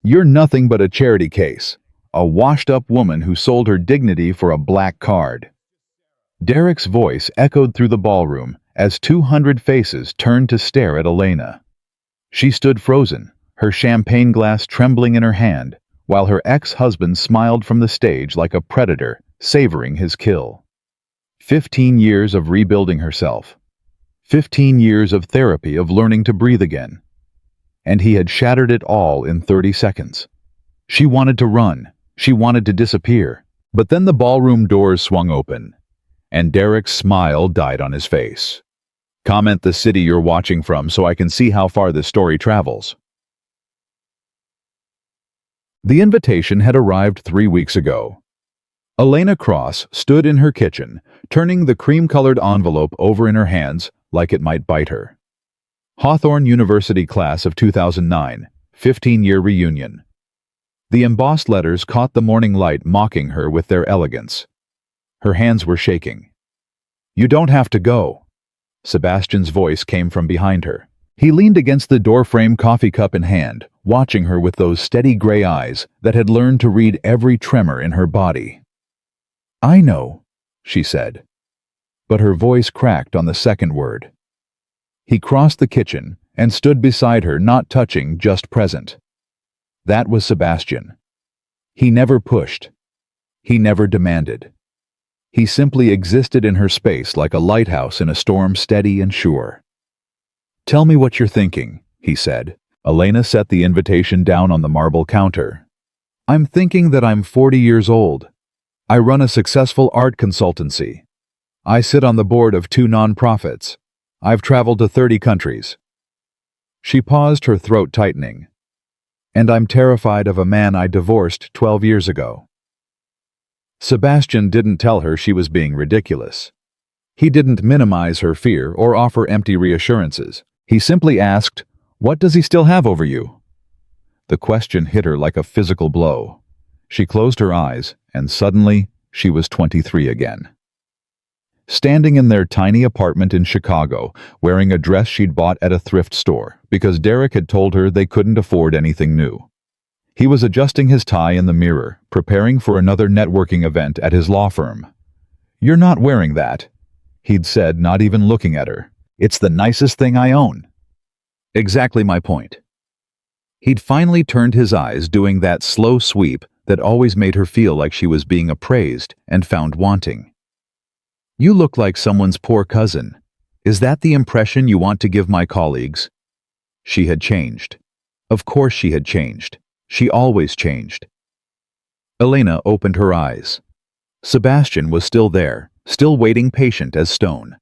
You're nothing but a charity case. A washed-up woman who sold her dignity for a black card. Derek's voice echoed through the ballroom as 200 faces turned to stare at Elena. She stood frozen, her champagne glass trembling in her hand, while her ex-husband smiled from the stage like a predator, savoring his kill. 15 years of rebuilding herself. 15 years of therapy of learning to breathe again. And he had shattered it all in 30 seconds. She wanted to run. She wanted to disappear. But then the ballroom doors swung open, and Derek's smile died on his face. Comment the city you're watching from so I can see how far this story travels. The invitation had arrived 3 weeks ago. Elena Cross stood in her kitchen, turning the cream-colored envelope over in her hands like it might bite her. Hawthorne University class of 2009, 15-year reunion. The embossed letters caught the morning light mocking her with their elegance. Her hands were shaking. "You don't have to go." Sebastian's voice came from behind her. He leaned against the doorframe, coffee cup in hand, watching her with those steady gray eyes that had learned to read every tremor in her body. "I know," she said. But her voice cracked on the second word. He crossed the kitchen and stood beside her, not touching, just present. That was Sebastian. He never pushed. He never demanded. He simply existed in her space like a lighthouse in a storm, steady and sure. "Tell me what you're thinking," he said. Elena set the invitation down on the marble counter. "I'm thinking that I'm 40 years old. I run a successful art consultancy. I sit on the board of 2 nonprofits. I've traveled to 30 countries." She paused, her throat tightening. "And I'm terrified of a man I divorced 12 years ago." Sebastian didn't tell her she was being ridiculous. He didn't minimize her fear or offer empty reassurances. He simply asked, "What does he still have over you?" The question hit her like a physical blow. She closed her eyes, and suddenly she was 23 again. Standing in their tiny apartment in Chicago, wearing a dress she'd bought at a thrift store because Derek had told her they couldn't afford anything new. He was adjusting his tie in the mirror, preparing for another networking event at his law firm. "You're not wearing that," he'd said, not even looking at her. "It's the nicest thing I own." Exactly my point. He'd finally turned his eyes, doing that slow sweep that always made her feel like she was being appraised and found wanting. "You look like someone's poor cousin. Is that the impression you want to give my colleagues?" She had changed. Of course she had changed. She always changed. Elena opened her eyes. Sebastian was still there, still waiting, patient as stone.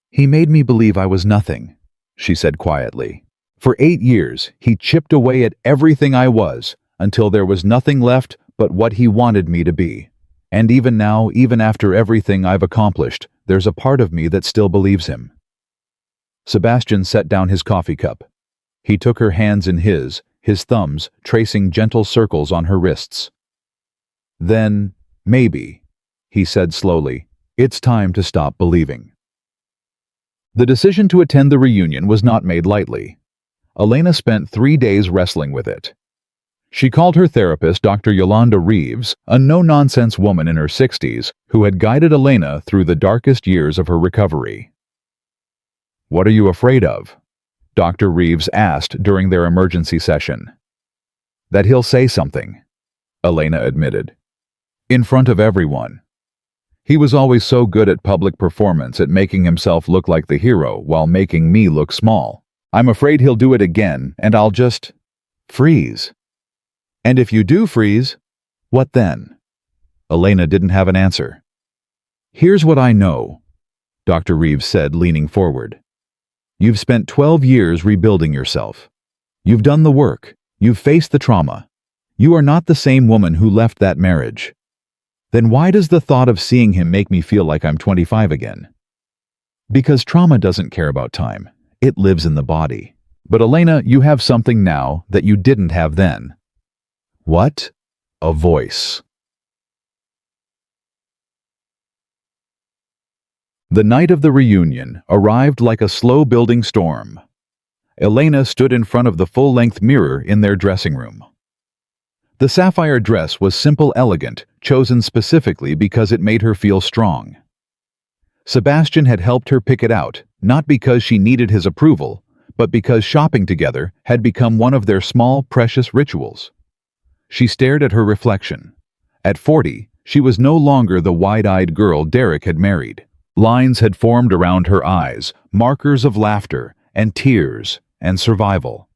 "He made me believe I was nothing," she said quietly. "For 8 years, he chipped away at everything I was, until there was nothing left but what he wanted me to be. And even now, even after everything I've accomplished, there's a part of me that still believes him." Sebastian set down his coffee cup. He took her hands in his thumbs tracing gentle circles on her wrists. "Then, maybe," he said slowly, "it's time to stop believing." The decision to attend the reunion was not made lightly. Elena spent 3 days wrestling with it. She called her therapist, Dr. Yolanda Reeves, a no-nonsense woman in her 60s who had guided Elena through the darkest years of her recovery. "What are you afraid of?" Dr. Reeves asked during their emergency session. "That he'll say something," Elena admitted. "In front of everyone. He was always so good at public performance, at making himself look like the hero while making me look small. I'm afraid he'll do it again, and I'll just freeze." "And if you do freeze, what then?" Elena didn't have an answer. "Here's what I know," Dr. Reeves said, leaning forward. "You've spent 12 years rebuilding yourself. You've done the work. You've faced the trauma. You are not the same woman who left that marriage. Then why does the thought of seeing him make me feel like I'm 25 again? Because trauma doesn't care about time. It lives in the body. But Elena, you have something now that you didn't have then." "What?" "A voice." The night of the reunion arrived like a slow-building storm. Elena stood in front of the full-length mirror in their dressing room. The sapphire dress was simple, elegant, chosen specifically because it made her feel strong. Sebastian had helped her pick it out, not because she needed his approval, but because shopping together had become one of their small, precious rituals. She stared at her reflection. At 40, she was no longer the wide-eyed girl Derek had married. Lines had formed around her eyes, markers of laughter and tears and survival.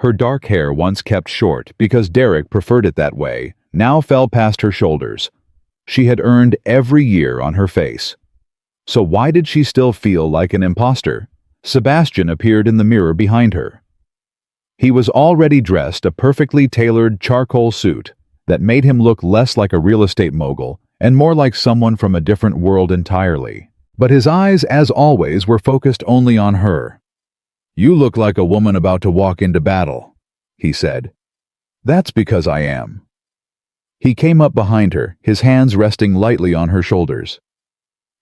Her dark hair, once kept short because Derek preferred it that way, now fell past her shoulders. She had earned every year on her face. So why did she still feel like an imposter? Sebastian appeared in the mirror behind her. He was already dressed a perfectly tailored charcoal suit that made him look less like a real estate mogul and more like someone from a different world entirely. But his eyes, as always, were focused only on her. "You look like a woman about to walk into battle," he said. "That's because I am." He came up behind her, his hands resting lightly on her shoulders.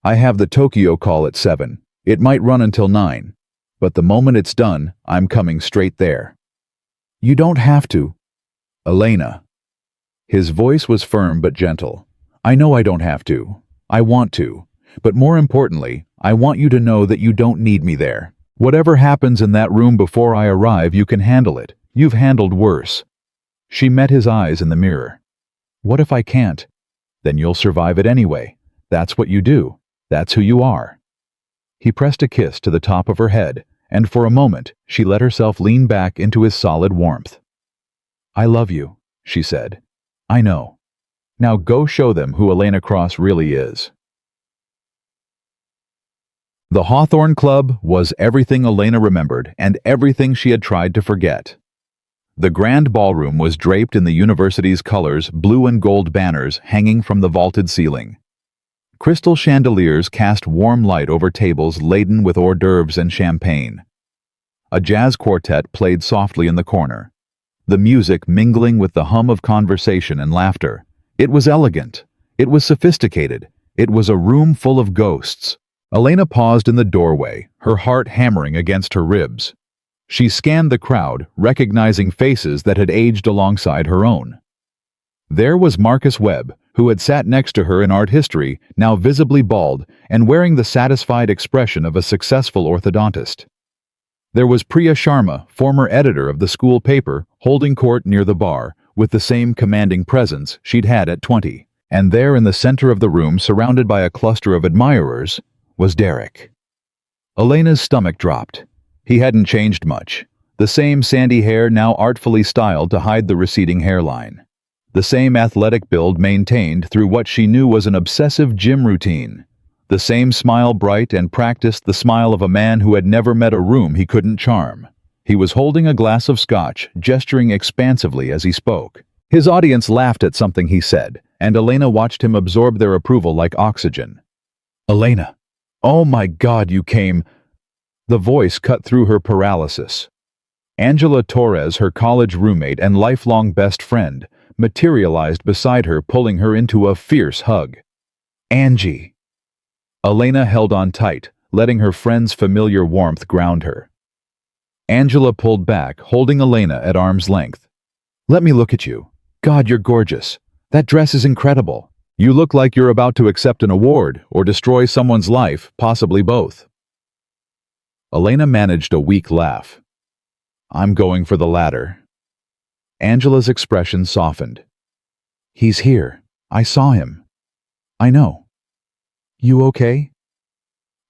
"I have the Tokyo call at 7. It might run until 9. But the moment it's done, I'm coming straight there." "You don't have to." "Elena." His voice was firm but gentle. "I know I don't have to. I want to. But more importantly, I want you to know that you don't need me there. Whatever happens in that room before I arrive, you can handle it. You've handled worse." She met his eyes in the mirror. "What if I can't?" "Then you'll survive it anyway. That's what you do. That's who you are." He pressed a kiss to the top of her head, and for a moment she let herself lean back into his solid warmth. "I love you," she said. "I know. Now go show them who Elena Cross really is." The Hawthorne Club was everything Elena remembered and everything she had tried to forget. The grand ballroom was draped in the university's colors, blue and gold banners hanging from the vaulted ceiling. Crystal chandeliers cast warm light over tables laden with hors d'oeuvres and champagne. A jazz quartet played softly in the corner, the music mingling with the hum of conversation and laughter. It was elegant. It was sophisticated. It was a room full of ghosts. Elena paused in the doorway, her heart hammering against her ribs. She scanned the crowd, recognizing faces that had aged alongside her own. There was Marcus Webb, who had sat next to her in art history, now visibly bald and wearing the satisfied expression of a successful orthodontist. There was Priya Sharma, former editor of the school paper, holding court near the bar, with the same commanding presence she'd had at 20. And there in the center of the room, surrounded by a cluster of admirers, was Derek. Elena's stomach dropped. He hadn't changed much. The same sandy hair, now artfully styled to hide the receding hairline. The same athletic build maintained through what she knew was an obsessive gym routine. The same smile, bright and practiced, the smile of a man who had never met a room he couldn't charm. He was holding a glass of scotch, gesturing expansively as he spoke. His audience laughed at something he said, and Elena watched him absorb their approval like oxygen. "Elena, oh my God, you came." The voice cut through her paralysis. Angela Torres, her college roommate and lifelong best friend, materialized beside her, pulling her into a fierce hug. "Angie." Elena held on tight, letting her friend's familiar warmth ground her. Angela pulled back, holding Elena at arm's length. "Let me look at you. God, you're gorgeous. That dress is incredible. You look like you're about to accept an award or destroy someone's life, possibly both." Elena managed a weak laugh. "I'm going for the latter." Angela's expression softened. "He's here. I saw him." "I know." "You okay?"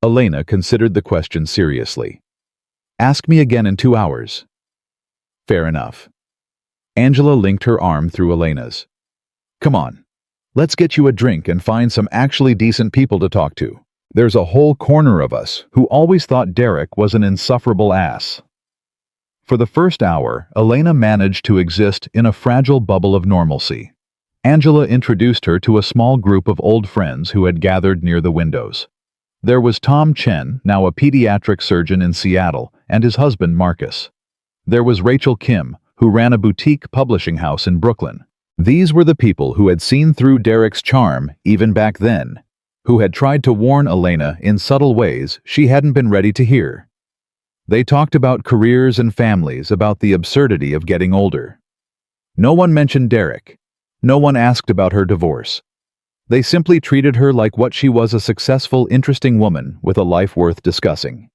Elena considered the question seriously. "Ask me again in 2 hours." "Fair enough." Angela linked her arm through Elena's. "Come on. Let's get you a drink and find some actually decent people to talk to. There's a whole corner of us who always thought Derek was an insufferable ass." For the first hour, Elena managed to exist in a fragile bubble of normalcy. Angela introduced her to a small group of old friends who had gathered near the windows. There was Tom Chen, now a pediatric surgeon in Seattle, and his husband Marcus. There was Rachel Kim, who ran a boutique publishing house in Brooklyn. These were the people who had seen through Derek's charm even back then, who had tried to warn Elena in subtle ways she hadn't been ready to hear. They talked about careers and families, about the absurdity of getting older. No one mentioned Derek. No one asked about her divorce. They simply treated her like what she was, a successful, interesting woman with a life worth discussing.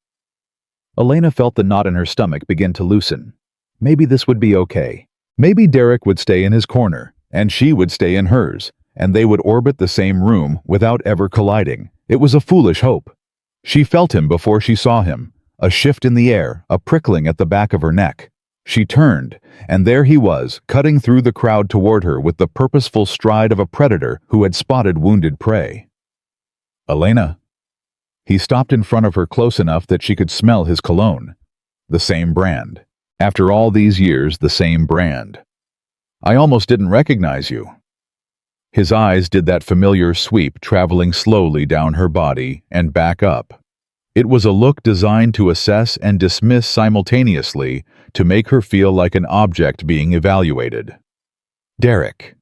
Elena felt the knot in her stomach begin to loosen. Maybe this would be okay. Maybe Derek would stay in his corner, and she would stay in hers, and they would orbit the same room without ever colliding. It was a foolish hope. She felt him before she saw him, a shift in the air, a prickling at the back of her neck. She turned, and there he was, cutting through the crowd toward her with the purposeful stride of a predator who had spotted wounded prey. Elena. He stopped in front of her close enough that she could smell his cologne. The same brand. After all these years, the same brand. I almost didn't recognize you. His eyes did that familiar sweep, traveling slowly down her body and back up. It was a look designed to assess and dismiss simultaneously, to make her feel like an object being evaluated. Derek.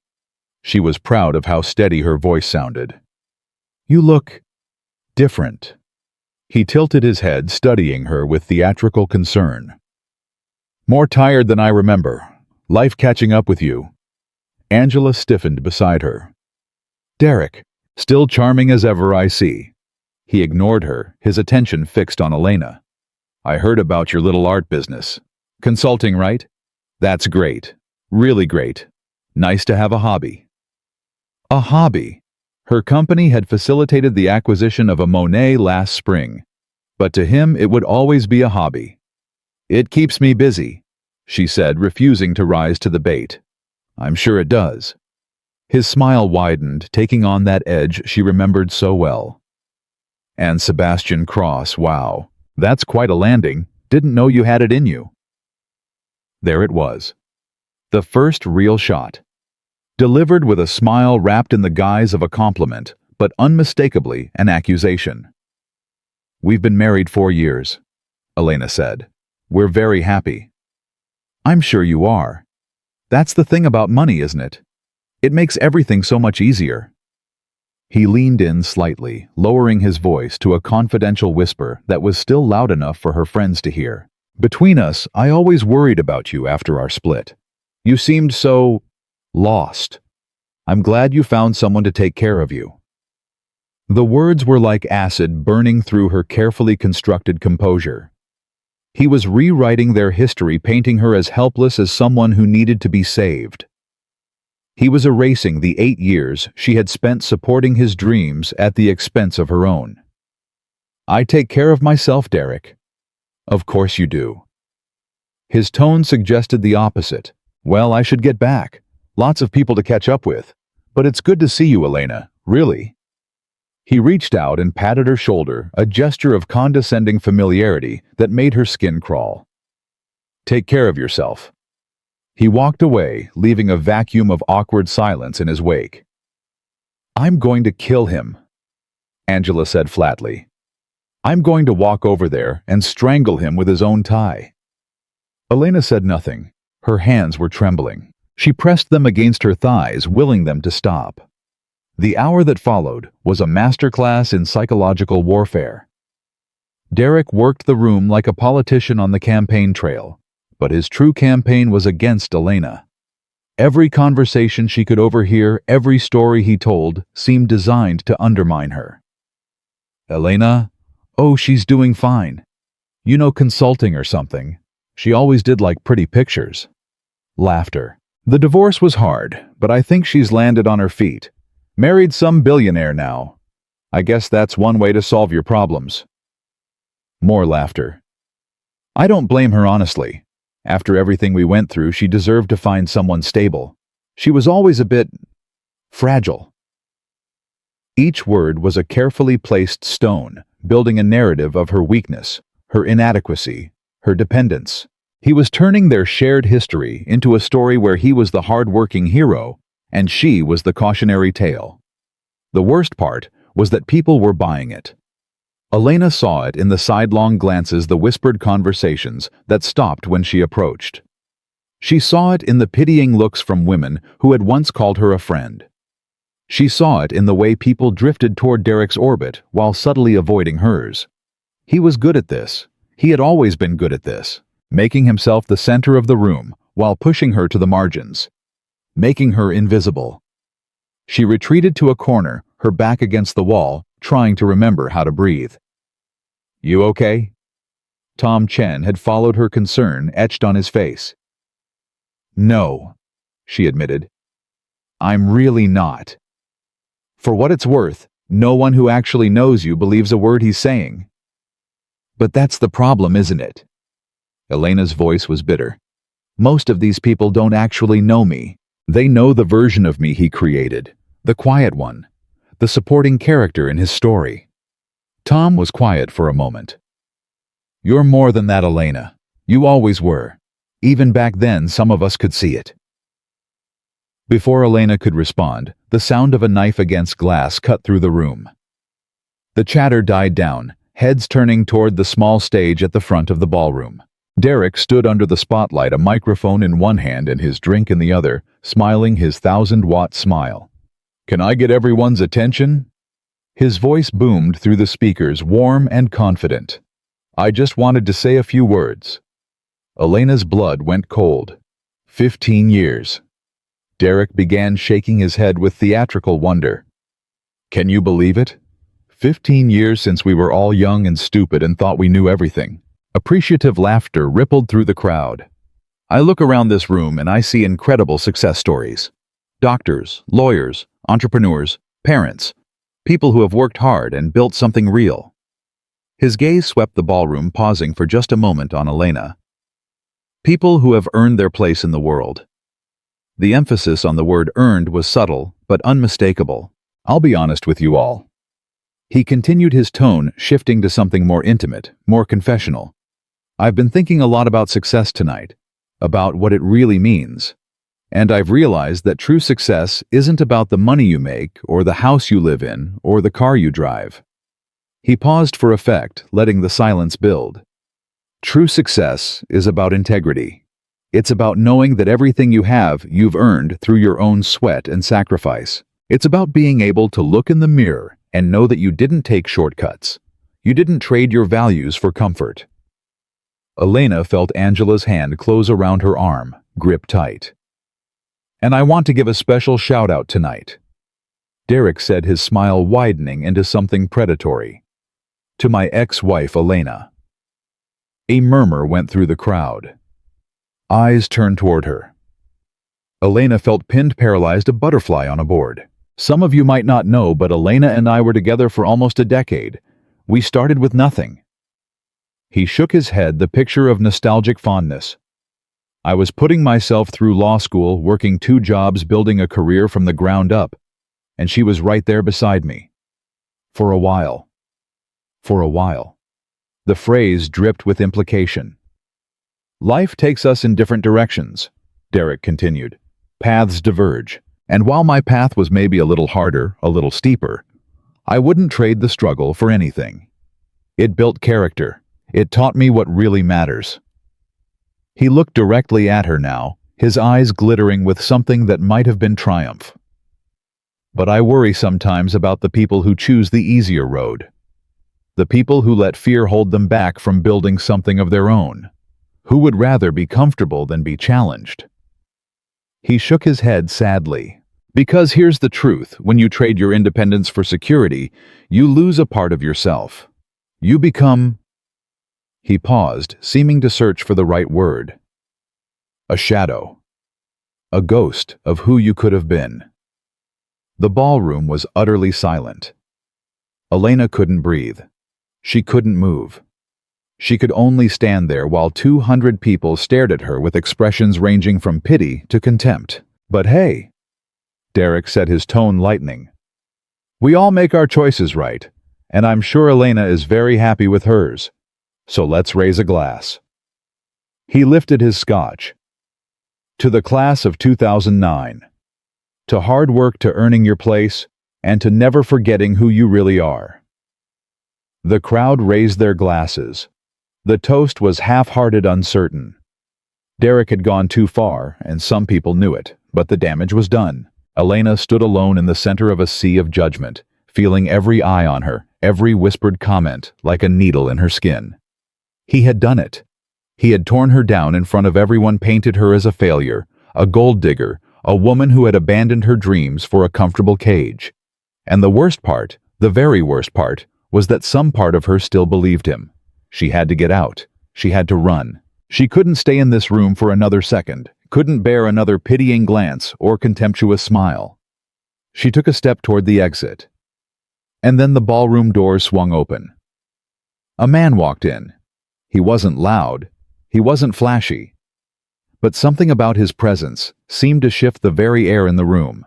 She was proud of how steady her voice sounded. You look different. He tilted his head, studying her with theatrical concern. More tired than I remember. Life catching up with you. Angela stiffened beside her. Derek, still charming as ever, I see. He ignored her, his attention fixed on Elena. I heard about your little art business. Consulting, right? That's great. Really great. Nice to have a hobby. A hobby. Her company had facilitated the acquisition of a Monet last spring. But to him it would always be a hobby. It keeps me busy, she said, refusing to rise to the bait. I'm sure it does. His smile widened, taking on that edge she remembered so well. And Sebastian Cross, wow. That's quite a landing. Didn't know you had it in you. There it was. The first real shot. Delivered with a smile wrapped in the guise of a compliment, but unmistakably an accusation. We've been married 4 years, Elena said. We're very happy. I'm sure you are. That's the thing about money, isn't it? It makes everything so much easier. He leaned in slightly, lowering his voice to a confidential whisper that was still loud enough for her friends to hear. Between us, I always worried about you after our split. You seemed so lost. I'm glad you found someone to take care of you. The words were like acid burning through her carefully constructed composure. He was rewriting their history, painting her as helpless as someone who needed to be saved. He was erasing the 8 years she had spent supporting his dreams at the expense of her own. I take care of myself, Derek. Of course you do. His tone suggested the opposite. Well, I should get back. Lots of people to catch up with. But it's good to see you, Elena. Really. He reached out and patted her shoulder, a gesture of condescending familiarity that made her skin crawl. Take care of yourself. He walked away, leaving a vacuum of awkward silence in his wake. I'm going to kill him, Angela said flatly. I'm going to walk over there and strangle him with his own tie. Elena said nothing. Her hands were trembling. She pressed them against her thighs, willing them to stop. The hour that followed was a masterclass in psychological warfare. Derek worked the room like a politician on the campaign trail, but his true campaign was against Elena. Every conversation she could overhear, every story he told, seemed designed to undermine her. Elena? Oh, she's doing fine. You know, consulting or something. She always did like pretty pictures. Laughter. The divorce was hard, but I think she's landed on her feet. Married some billionaire now. I guess that's one way to solve your problems. More laughter. I don't blame her, honestly. After everything we went through, she deserved to find someone stable. She was always a bit fragile. Each word was a carefully placed stone, building a narrative of her weakness, her inadequacy, her dependence. He was turning their shared history into a story where he was the hard-working hero and she was the cautionary tale. The worst part was that people were buying it. Elena saw it in the sidelong glances, the whispered conversations that stopped when she approached. She saw it in the pitying looks from women who had once called her a friend. She saw it in the way people drifted toward Derek's orbit while subtly avoiding hers. He was good at this. He had always been good at this, making himself the center of the room while pushing her to the margins. making her invisible. She retreated to a corner, her back against the wall, trying to remember how to breathe. "You okay?" Tom Chen had followed her concern etched on his face. "No," she admitted. "I'm really not. For what it's worth, no one who actually knows you believes a word he's saying." "But that's the problem, isn't it?" Elena's voice was bitter. "Most of these people don't actually know me. They know the version of me he created, the quiet one, the supporting character in his story." Tom was quiet for a moment. "You're more than that, Elena. You always were. Even back then, some of us could see it." Before Elena could respond, the sound of a knife against glass cut through the room. The chatter died down, heads turning toward the small stage at the front of the ballroom. Derek stood under the spotlight, a microphone in one hand and his drink in the other, smiling his 1,000-watt smile. "Can I get everyone's attention?" His voice boomed through the speakers, warm and confident. "I just wanted to say a few words." Elena's blood went cold. 15 years. Derek began shaking his head with theatrical wonder. "Can you believe it? 15 years since we were all young and stupid and thought we knew everything." Appreciative laughter rippled through the crowd. I look around this room and I see incredible success stories. Doctors, lawyers, entrepreneurs, parents, people who have worked hard and built something real. His gaze swept the ballroom, pausing for just a moment on Elena. People who have earned their place in the world. The emphasis on the word earned was subtle, but unmistakable. "I'll be honest with you all." He continued, his tone shifting to something more intimate, more confessional. "I've been thinking a lot about success tonight, about what it really means. And I've realized that true success isn't about the money you make, or the house you live in, or the car you drive." He paused for effect, letting the silence build. "True success is about integrity. It's about knowing that everything you have, you've earned through your own sweat and sacrifice. It's about being able to look in the mirror and know that you didn't take shortcuts. You didn't trade your values for comfort." Elena felt Angela's hand close around her arm, grip tight. "And I want to give a special shout-out tonight," Derek said, his smile widening into something predatory. "To my ex-wife, Elena." A murmur went through the crowd. Eyes turned toward her. Elena felt pinned, paralyzed, a butterfly on a board. "Some of you might not know, but Elena and I were together for almost a decade. We started with nothing." He shook his head, the picture of nostalgic fondness. "I was putting myself through law school, working 2 jobs, building a career from the ground up, and she was right there beside me. For a while." For a while. The phrase dripped with implication. "Life takes us in different directions," Derek continued. "Paths diverge. And while my path was maybe a little harder, a little steeper, I wouldn't trade the struggle for anything. It built character. It taught me what really matters." He looked directly at her now, his eyes glittering with something that might have been triumph. "But I worry sometimes about the people who choose the easier road. The people who let fear hold them back from building something of their own. Who would rather be comfortable than be challenged?" He shook his head sadly. "Because here's the truth, when you trade your independence for security, you lose a part of yourself. You become—" He paused, seeming to search for the right word. "A shadow. A ghost of who you could have been." The ballroom was utterly silent. Elena couldn't breathe. She couldn't move. She could only stand there while 200 people stared at her with expressions ranging from pity to contempt. "But hey," Derek said, his tone lightening. "We all make our choices, right? And I'm sure Elena is very happy with hers. So let's raise a glass." He lifted his scotch. "To the class of 2009. To hard work, to earning your place, and to never forgetting who you really are." The crowd raised their glasses. The toast was half-hearted, uncertain. Derek had gone too far, and some people knew it, but the damage was done. Elena stood alone in the center of a sea of judgment, feeling every eye on her, every whispered comment like a needle in her skin. He had done it. He had torn her down in front of everyone, painted her as a failure, a gold digger, a woman who had abandoned her dreams for a comfortable cage. And the worst part, the very worst part, was that some part of her still believed him. She had to get out. She had to run. She couldn't stay in this room for another second, couldn't bear another pitying glance or contemptuous smile. She took a step toward the exit. And then the ballroom doors swung open. A man walked in. He wasn't loud. He wasn't flashy. But something about his presence seemed to shift the very air in the room.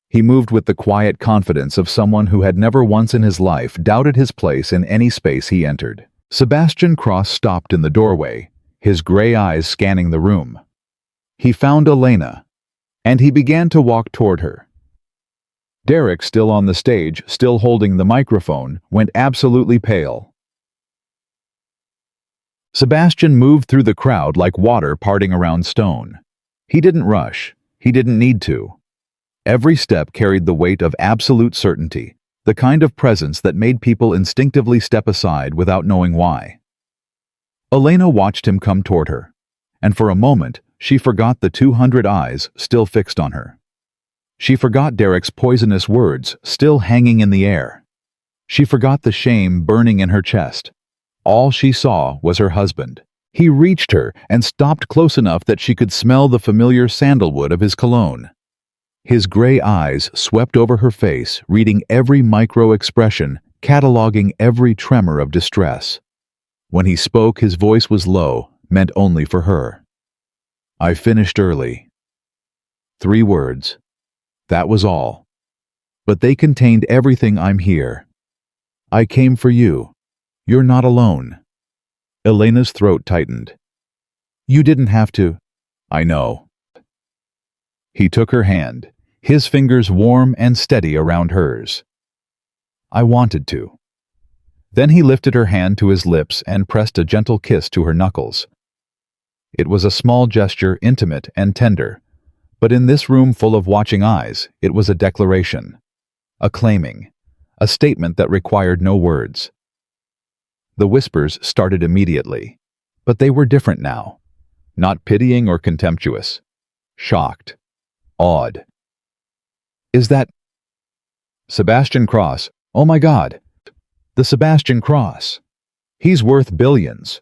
He moved with the quiet confidence of someone who had never once in his life doubted his place in any space he entered. Sebastian Cross stopped in the doorway, his gray eyes scanning the room. He found Elena, and he began to walk toward her. Derek, still on the stage, still holding the microphone, went absolutely pale. Sebastian moved through the crowd like water parting around stone. He didn't rush. He didn't need to. Every step carried the weight of absolute certainty, the kind of presence that made people instinctively step aside without knowing why. Elena watched him come toward her, and for a moment she forgot the 200 eyes still fixed on her. She forgot Derek's poisonous words still hanging in the air. She forgot the shame burning in her chest. All she saw was her husband. He reached her and stopped close enough that she could smell the familiar sandalwood of his cologne. His gray eyes swept over her face, reading every micro-expression, cataloging every tremor of distress. When he spoke, his voice was low, meant only for her. "I finished early." 3 words. That was all. But they contained everything. "I'm here. I came for you. You're not alone." Elena's throat tightened. "You didn't have to." "I know." He took her hand, his fingers warm and steady around hers. "I wanted to." Then he lifted her hand to his lips and pressed a gentle kiss to her knuckles. It was a small gesture, intimate and tender, but in this room full of watching eyes, it was a declaration, a claiming, a statement that required no words. The whispers started immediately, but they were different now, not pitying or contemptuous, shocked, awed. "Is that Sebastian Cross? Oh my God! The Sebastian Cross! He's worth billions!"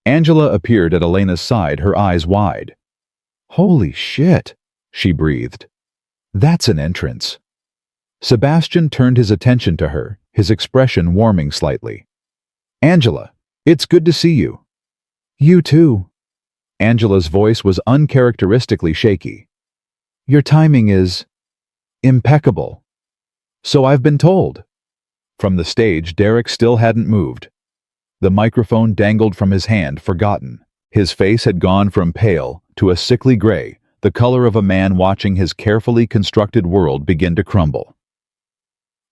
Angela appeared at Elena's side, her eyes wide. "Holy shit!" she breathed. "That's an entrance." Sebastian turned his attention to her, his expression warming slightly. "Angela, it's good to see you." "You too." Angela's voice was uncharacteristically shaky. "Your timing is impeccable." "So I've been told." From the stage, Derek still hadn't moved. The microphone dangled from his hand, forgotten. His face had gone from pale to a sickly gray, the color of a man watching his carefully constructed world begin to crumble.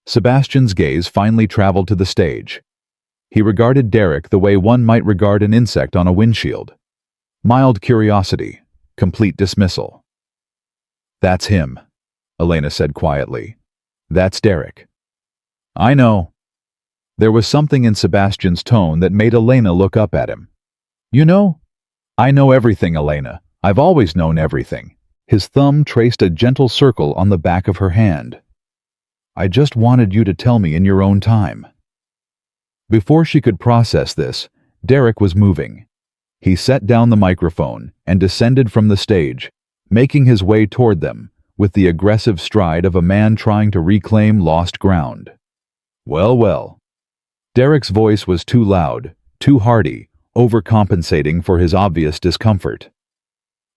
Sebastian's gaze finally traveled to the stage. He regarded Derek the way one might regard an insect on a windshield. Mild curiosity, complete dismissal. "That's him," Elena said quietly. "That's Derek." "I know." There was something in Sebastian's tone that made Elena look up at him. "You know? I know everything, Elena. I've always known everything." His thumb traced a gentle circle on the back of her hand. "I just wanted you to tell me in your own time." Before she could process this, Derek was moving. He set down the microphone and descended from the stage, making his way toward them with the aggressive stride of a man trying to reclaim lost ground. "Well, well." Derek's voice was too loud, too hearty, overcompensating for his obvious discomfort.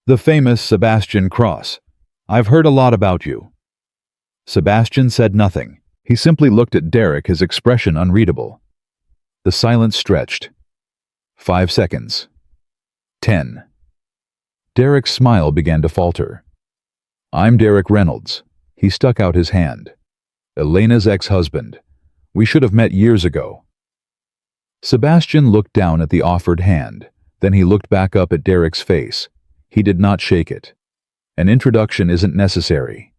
"The famous Sebastian Cross. I've heard a lot about you." Sebastian said nothing. He simply looked at Derek, his expression unreadable. The silence stretched. 5 seconds. 10. Derek's smile began to falter. "I'm Derek Reynolds." He stuck out his hand. "Elena's ex-husband. We should have met years ago." Sebastian looked down at the offered hand. Then he looked back up at Derek's face. He did not shake it. "An introduction isn't necessary."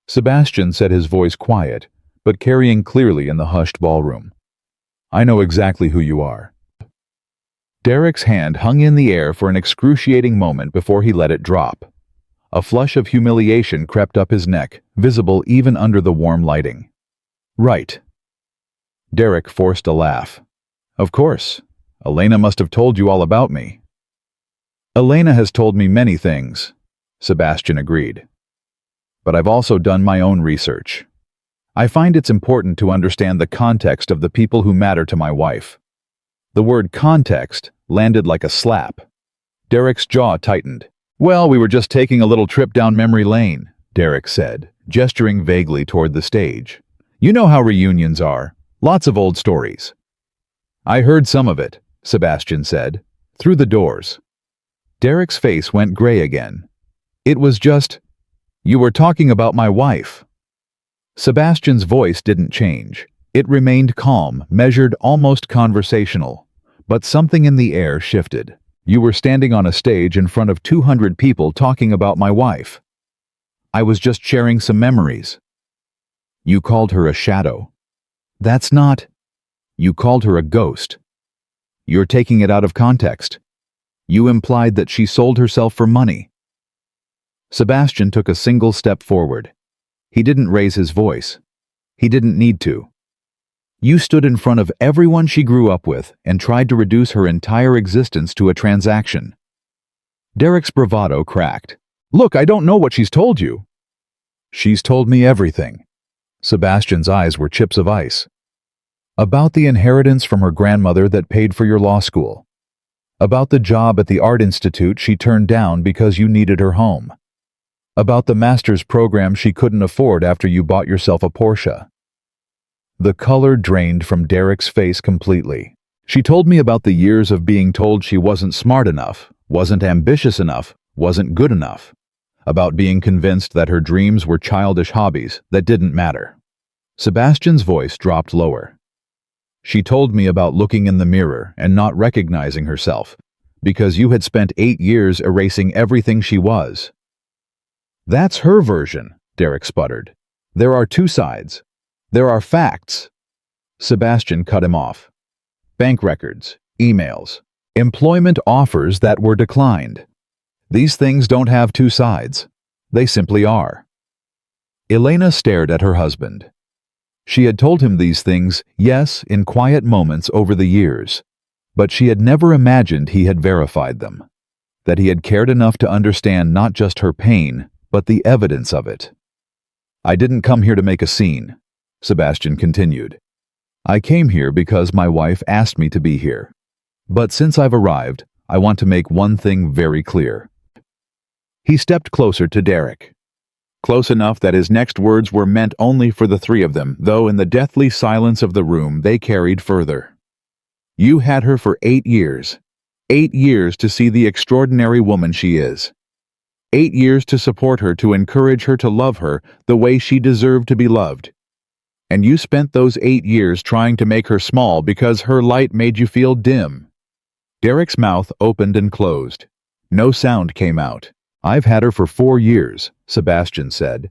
Sebastian said, his voice quiet, but carrying clearly in the hushed ballroom. "I know exactly who you are." Derek's hand hung in the air for an excruciating moment before he let it drop. A flush of humiliation crept up his neck, visible even under the warm lighting. Right. Derek forced a laugh. Of course. Elena must have told you all about me. Elena has told me many things, Sebastian agreed. But I've also done my own research. I find it's important to understand the context of the people who matter to my wife. The word context landed like a slap. Derek's jaw tightened. Well, we were just taking a little trip down memory lane, Derek said, gesturing vaguely toward the stage. You know how reunions are. Lots of old stories. I heard some of it, Sebastian said, through the doors. Derek's face went gray again. It was just, you were talking about my wife. Sebastian's voice didn't change. It remained calm, measured, almost conversational. But something in the air shifted. You were standing on a stage in front of 200 people talking about my wife. I was just sharing some memories. You called her a shadow. That's not. You called her a ghost. You're taking it out of context. You implied that she sold herself for money. Sebastian took a single step forward. He didn't raise his voice. He didn't need to. You stood in front of everyone she grew up with and tried to reduce her entire existence to a transaction. Derek's bravado cracked. Look, I don't know what she's told you. She's told me everything. Sebastian's eyes were chips of ice. About the inheritance from her grandmother that paid for your law school. About the job at the art institute she turned down because you needed her home. About the master's program she couldn't afford after you bought yourself a Porsche. The color drained from Derek's face completely. She told me about the years of being told she wasn't smart enough, wasn't ambitious enough, wasn't good enough. About being convinced that her dreams were childish hobbies that didn't matter. Sebastian's voice dropped lower. She told me about looking in the mirror and not recognizing herself, because you had spent 8 years erasing everything she was. That's her version, Derek sputtered. There are two sides. There are facts. Sebastian cut him off. Bank records, emails, employment offers that were declined. These things don't have two sides. They simply are. Elena stared at her husband. She had told him these things, yes, in quiet moments over the years, but she had never imagined he had verified them, that he had cared enough to understand not just her pain, but the evidence of it. I didn't come here to make a scene, Sebastian continued. I came here because my wife asked me to be here. But since I've arrived, I want to make one thing very clear. He stepped closer to Derek. Close enough that his next words were meant only for the three of them, though in the deathly silence of the room they carried further. You had her for 8 years. 8 years to see the extraordinary woman she is. 8 years to support her, to encourage her, to love her the way she deserved to be loved. And you spent those 8 years trying to make her small because her light made you feel dim. Derek's mouth opened and closed. No sound came out. I've had her for 4 years, Sebastian said.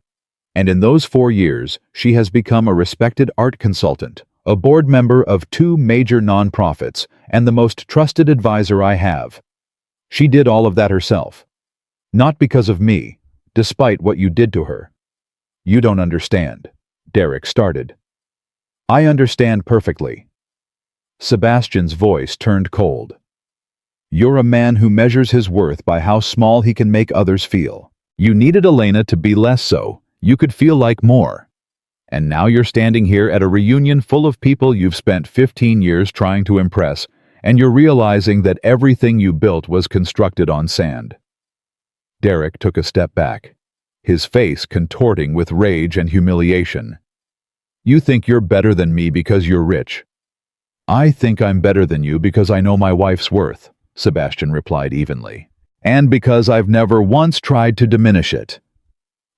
And in those 4 years, she has become a respected art consultant, a board member of 2 major nonprofits, and the most trusted advisor I have. She did all of that herself. Not because of me, despite what you did to her. You don't understand, Derek started. I understand perfectly. Sebastian's voice turned cold. You're a man who measures his worth by how small he can make others feel. You needed Elena to be less so. You could feel like more. And now you're standing here at a reunion full of people you've spent 15 years trying to impress, and you're realizing that everything you built was constructed on sand. Derek took a step back, his face contorting with rage and humiliation. You think you're better than me because you're rich. I think I'm better than you because I know my wife's worth, Sebastian replied evenly, and because I've never once tried to diminish it.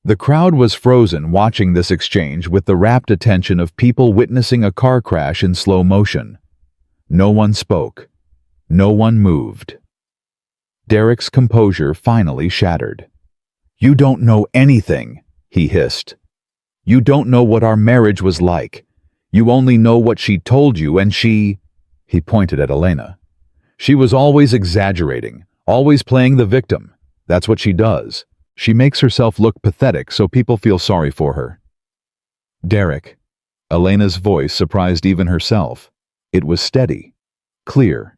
The crowd was frozen watching this exchange with the rapt attention of people witnessing a car crash in slow motion. No one spoke. No one moved. Derek's composure finally shattered. You don't know anything, he hissed. You don't know what our marriage was like. You only know what she told you, and he pointed at Elena. She was always exaggerating, always playing the victim. That's what she does. She makes herself look pathetic so people feel sorry for her. Derek. Elena's voice surprised even herself. It was steady, clear.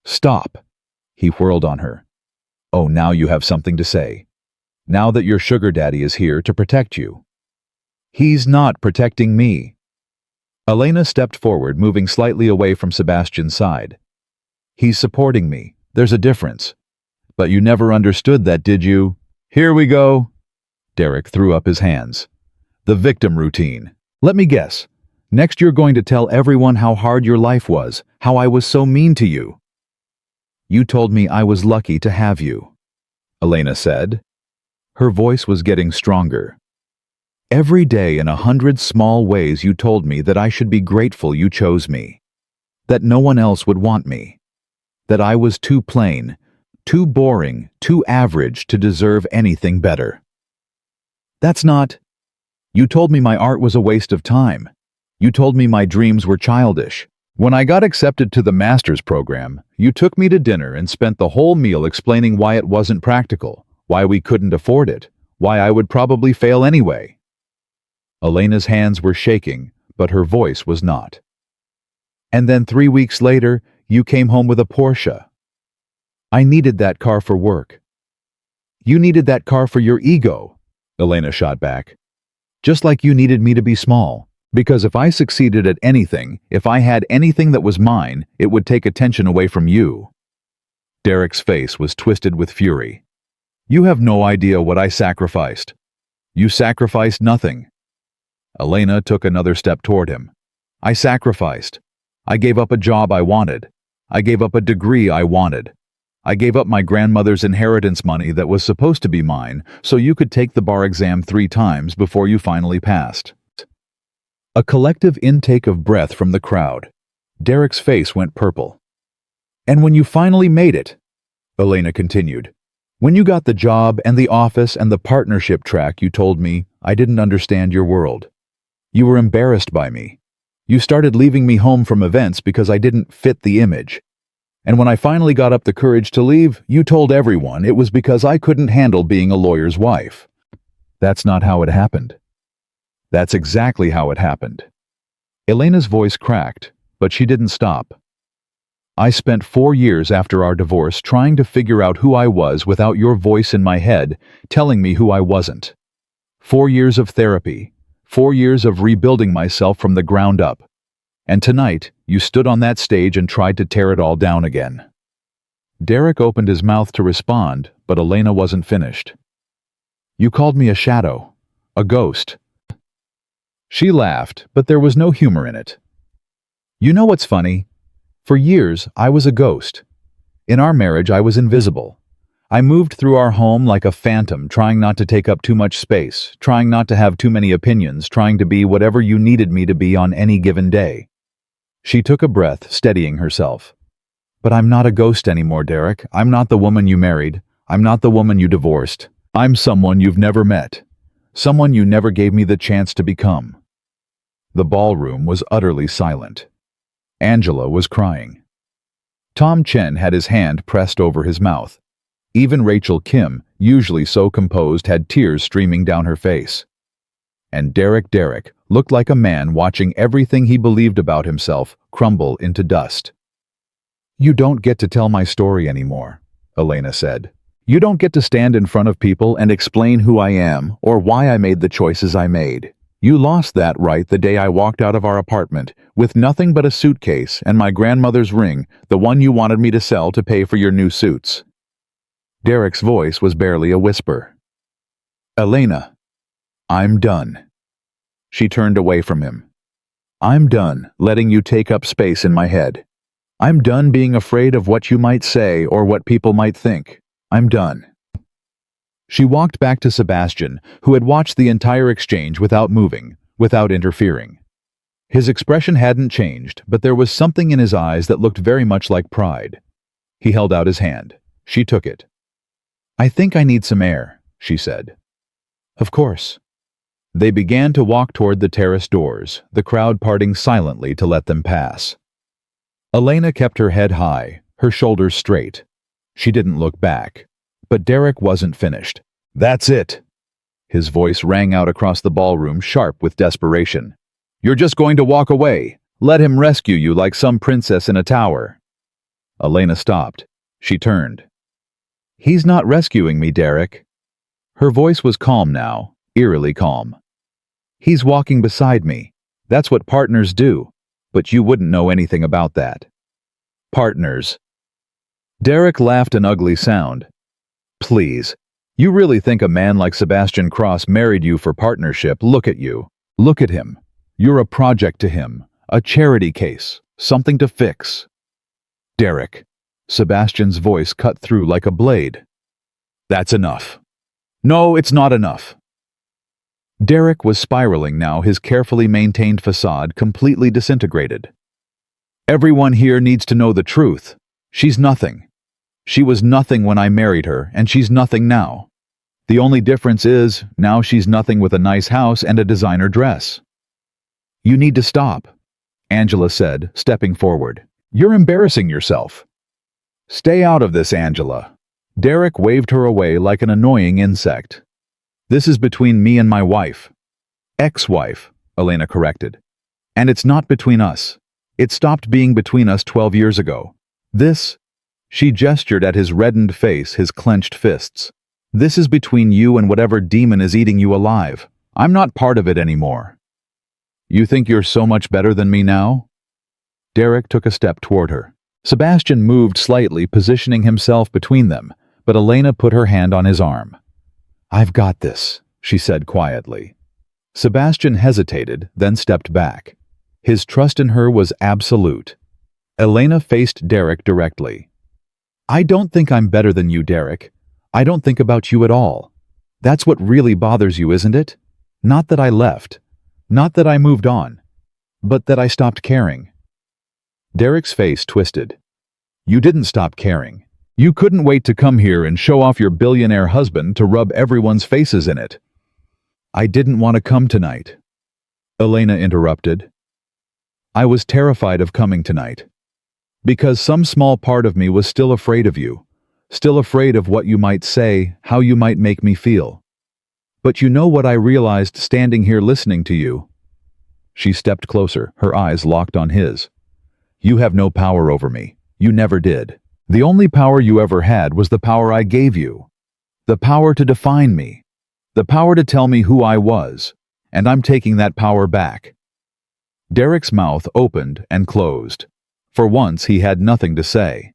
Stop. He whirled on her. Oh, now you have something to say. Now that your sugar daddy is here to protect you. He's not protecting me. Elena stepped forward, moving slightly away from Sebastian's side. He's supporting me. There's a difference. But you never understood that, did you? Here we go. Derek threw up his hands. The victim routine. Let me guess. Next you're going to tell everyone how hard your life was, how I was so mean to you. You told me I was lucky to have you, Elena said. Her voice was getting stronger. Every day in 100 small ways you told me that I should be grateful you chose me. That no one else would want me. That I was too plain, too boring, too average to deserve anything better. That's not... You told me my art was a waste of time. You told me my dreams were childish. When I got accepted to the master's program, you took me to dinner and spent the whole meal explaining why it wasn't practical, why we couldn't afford it, why I would probably fail anyway. Elena's hands were shaking, but her voice was not. And then 3 weeks later, you came home with a Porsche. I needed that car for work. You needed that car for your ego, Elena shot back. Just like you needed me to be small. Because if I succeeded at anything, if I had anything that was mine, it would take attention away from you. Derek's face was twisted with fury. You have no idea what I sacrificed. You sacrificed nothing. Elena took another step toward him. I sacrificed. I gave up a job I wanted. I gave up a degree I wanted. I gave up my grandmother's inheritance money that was supposed to be mine so you could take the bar exam 3 times before you finally passed. A collective intake of breath from the crowd. Derek's face went purple. And when you finally made it, Elena continued, when you got the job and the office and the partnership track, you told me I didn't understand your world. You were embarrassed by me. You started leaving me home from events because I didn't fit the image. And when I finally got up the courage to leave, you told everyone it was because I couldn't handle being a lawyer's wife. That's not how it happened. That's exactly how it happened. Elena's voice cracked, but she didn't stop. I spent 4 years after our divorce trying to figure out who I was without your voice in my head telling me who I wasn't. 4 years of therapy. 4 years of rebuilding myself from the ground up. And tonight, you stood on that stage and tried to tear it all down again. Derek opened his mouth to respond, but Elena wasn't finished. You called me a shadow, a ghost. She laughed, but there was no humor in it. You know what's funny? For years, I was a ghost. In our marriage, I was invisible. I moved through our home like a phantom, trying not to take up too much space, trying not to have too many opinions, trying to be whatever you needed me to be on any given day. She took a breath, steadying herself. But I'm not a ghost anymore, Derek. I'm not the woman you married. I'm not the woman you divorced. I'm someone you've never met. Someone you never gave me the chance to become. The ballroom was utterly silent. Angela was crying. Tom Chen had his hand pressed over his mouth. Even Rachel Kim, usually so composed, had tears streaming down her face. And Derek looked like a man watching everything he believed about himself crumble into dust. You don't get to tell my story anymore, Elena said. You don't get to stand in front of people and explain who I am or why I made the choices I made. You lost that right the day I walked out of our apartment with nothing but a suitcase and my grandmother's ring, the one you wanted me to sell to pay for your new suits. Derek's voice was barely a whisper. Elena, I'm done. She turned away from him. I'm done letting you take up space in my head. I'm done being afraid of what you might say or what people might think. I'm done. She walked back to Sebastian, who had watched the entire exchange without moving, without interfering. His expression hadn't changed, but there was something in his eyes that looked very much like pride. He held out his hand. She took it. I think I need some air, she said. Of course. They began to walk toward the terrace doors, the crowd parting silently to let them pass. Elena kept her head high, her shoulders straight. She didn't look back. But Derek wasn't finished. That's it. His voice rang out across the ballroom, sharp with desperation. You're just going to walk away. Let him rescue you like some princess in a tower. Elena stopped. She turned. He's not rescuing me, Derek. Her voice was calm now, eerily calm. He's walking beside me. That's what partners do, but you wouldn't know anything about that. Partners. Derek laughed an ugly sound. Please, you really think a man like Sebastian Cross married you for partnership? Look at you. Look at him. You're a project to him, a charity case, something to fix. Derek. Sebastian's voice cut through like a blade. That's enough. No, it's not enough. Derek was spiraling now, his carefully maintained facade completely disintegrated. Everyone here needs to know the truth. She's nothing. She was nothing when I married her, and she's nothing now. The only difference is, now she's nothing with a nice house and a designer dress. You need to stop, Angela said, stepping forward. You're embarrassing yourself. Stay out of this, Angela. Derek waved her away like an annoying insect. This is between me and my wife. Ex-wife, Elena corrected. And it's not between us. It stopped being between us 12 years ago. This, she gestured at his reddened face, his clenched fists. This is between you and whatever demon is eating you alive. I'm not part of it anymore. You think you're so much better than me now? Derek took a step toward her. Sebastian moved slightly, positioning himself between them, but Elena put her hand on his arm. I've got this, she said quietly. Sebastian hesitated, then stepped back. His trust in her was absolute. Elena faced Derek directly. I don't think I'm better than you, Derek. I don't think about you at all. That's what really bothers you, isn't it? Not that I left. Not that I moved on. But that I stopped caring. Derek's face twisted. You didn't stop caring. You couldn't wait to come here and show off your billionaire husband to rub everyone's faces in it. I didn't want to come tonight. Elena interrupted. I was terrified of coming tonight. Because some small part of me was still afraid of you. Still afraid of what you might say, how you might make me feel. But you know what I realized standing here listening to you? She stepped closer, her eyes locked on his. You have no power over me. You never did. The only power you ever had was the power I gave you. The power to define me. The power to tell me who I was. And I'm taking that power back. Derek's mouth opened and closed. For once he had nothing to say.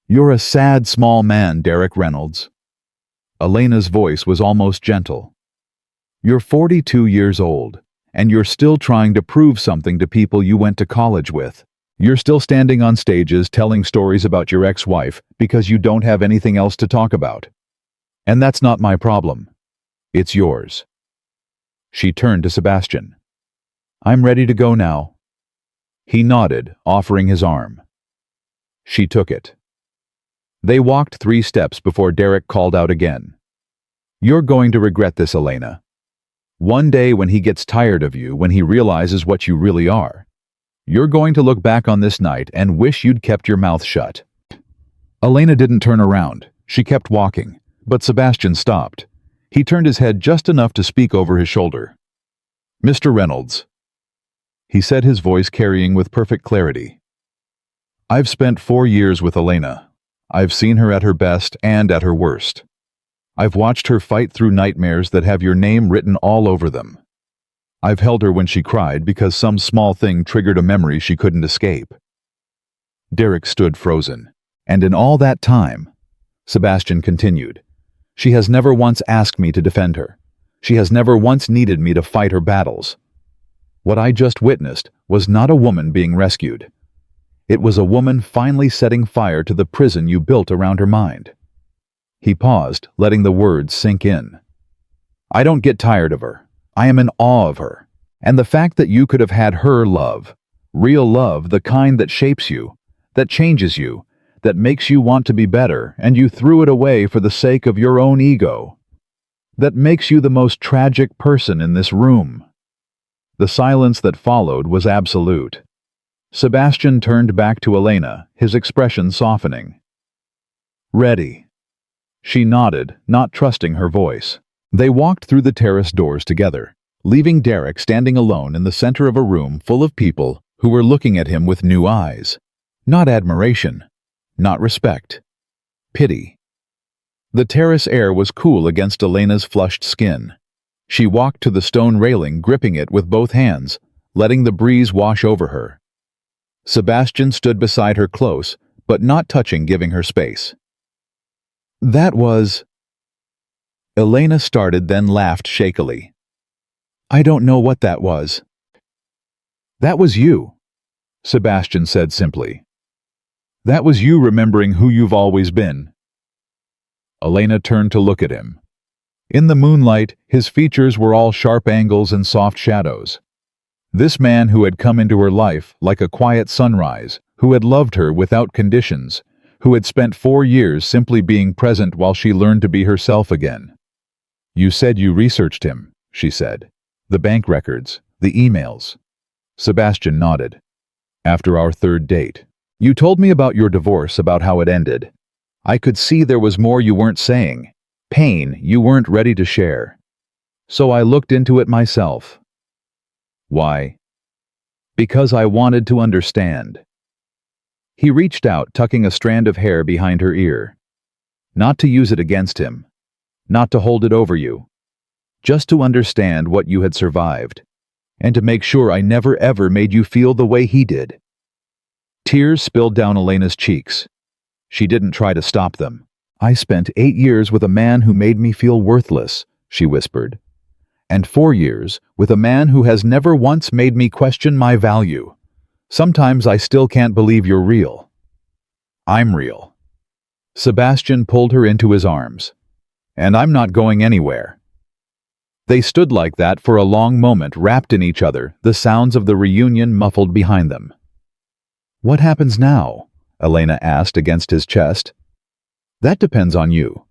You're a sad small man, Derek Reynolds. Elena's voice was almost gentle. You're 42 years old, and you're still trying to prove something to people you went to college with. You're still standing on stages telling stories about your ex-wife because you don't have anything else to talk about. And that's not my problem. It's yours. She turned to Sebastian. I'm ready to go now. He nodded, offering his arm. She took it. They walked 3 steps before Derek called out again. You're going to regret this, Elena. One day when he gets tired of you, when he realizes what you really are, you're going to look back on this night and wish you'd kept your mouth shut. Elena didn't turn around. She kept walking, but Sebastian stopped. He turned his head just enough to speak over his shoulder. Mr. Reynolds, he said, his voice carrying with perfect clarity. I've spent 4 years with Elena. I've seen her at her best and at her worst. I've watched her fight through nightmares that have your name written all over them. I've held her when she cried because some small thing triggered a memory she couldn't escape. Derek stood frozen. And in all that time, Sebastian continued, she has never once asked me to defend her. She has never once needed me to fight her battles. What I just witnessed was not a woman being rescued. It was a woman finally setting fire to the prison you built around her mind. He paused, letting the words sink in. I don't get tired of her. I am in awe of her. And the fact that you could have had her love, real love, the kind that shapes you, that changes you, that makes you want to be better, and you threw it away for the sake of your own ego. That makes you the most tragic person in this room. The silence that followed was absolute. Sebastian turned back to Elena, his expression softening. Ready. She nodded, not trusting her voice. They walked through the terrace doors together, leaving Derek standing alone in the center of a room full of people who were looking at him with new eyes. Not admiration, not respect. Pity. The terrace air was cool against Elena's flushed skin. She walked to the stone railing, gripping it with both hands, letting the breeze wash over her. Sebastian stood beside her close, but not touching, giving her space. That was... Elena started, then laughed shakily. I don't know what that was. That was you, Sebastian said simply. That was you remembering who you've always been. Elena turned to look at him. In the moonlight, his features were all sharp angles and soft shadows. This man who had come into her life like a quiet sunrise, who had loved her without conditions, who had spent 4 years simply being present while she learned to be herself again. You said you researched him, she said. The bank records, the emails. Sebastian nodded. After our 3rd date. You told me about your divorce, about how it ended. I could see there was more you weren't saying. Pain you weren't ready to share. So I looked into it myself. Why? Because I wanted to understand. He reached out, tucking a strand of hair behind her ear. Not to use it against him. Not to hold it over you. Just to understand what you had survived. And to make sure I never ever made you feel the way he did. Tears spilled down Elena's cheeks. She didn't try to stop them. I spent 8 years with a man who made me feel worthless, she whispered. And 4 years with a man who has never once made me question my value. Sometimes I still can't believe you're real. I'm real. Sebastian pulled her into his arms. And I'm not going anywhere. They stood like that for a long moment, wrapped in each other, the sounds of the reunion muffled behind them. What happens now? Elena asked against his chest. That depends on you.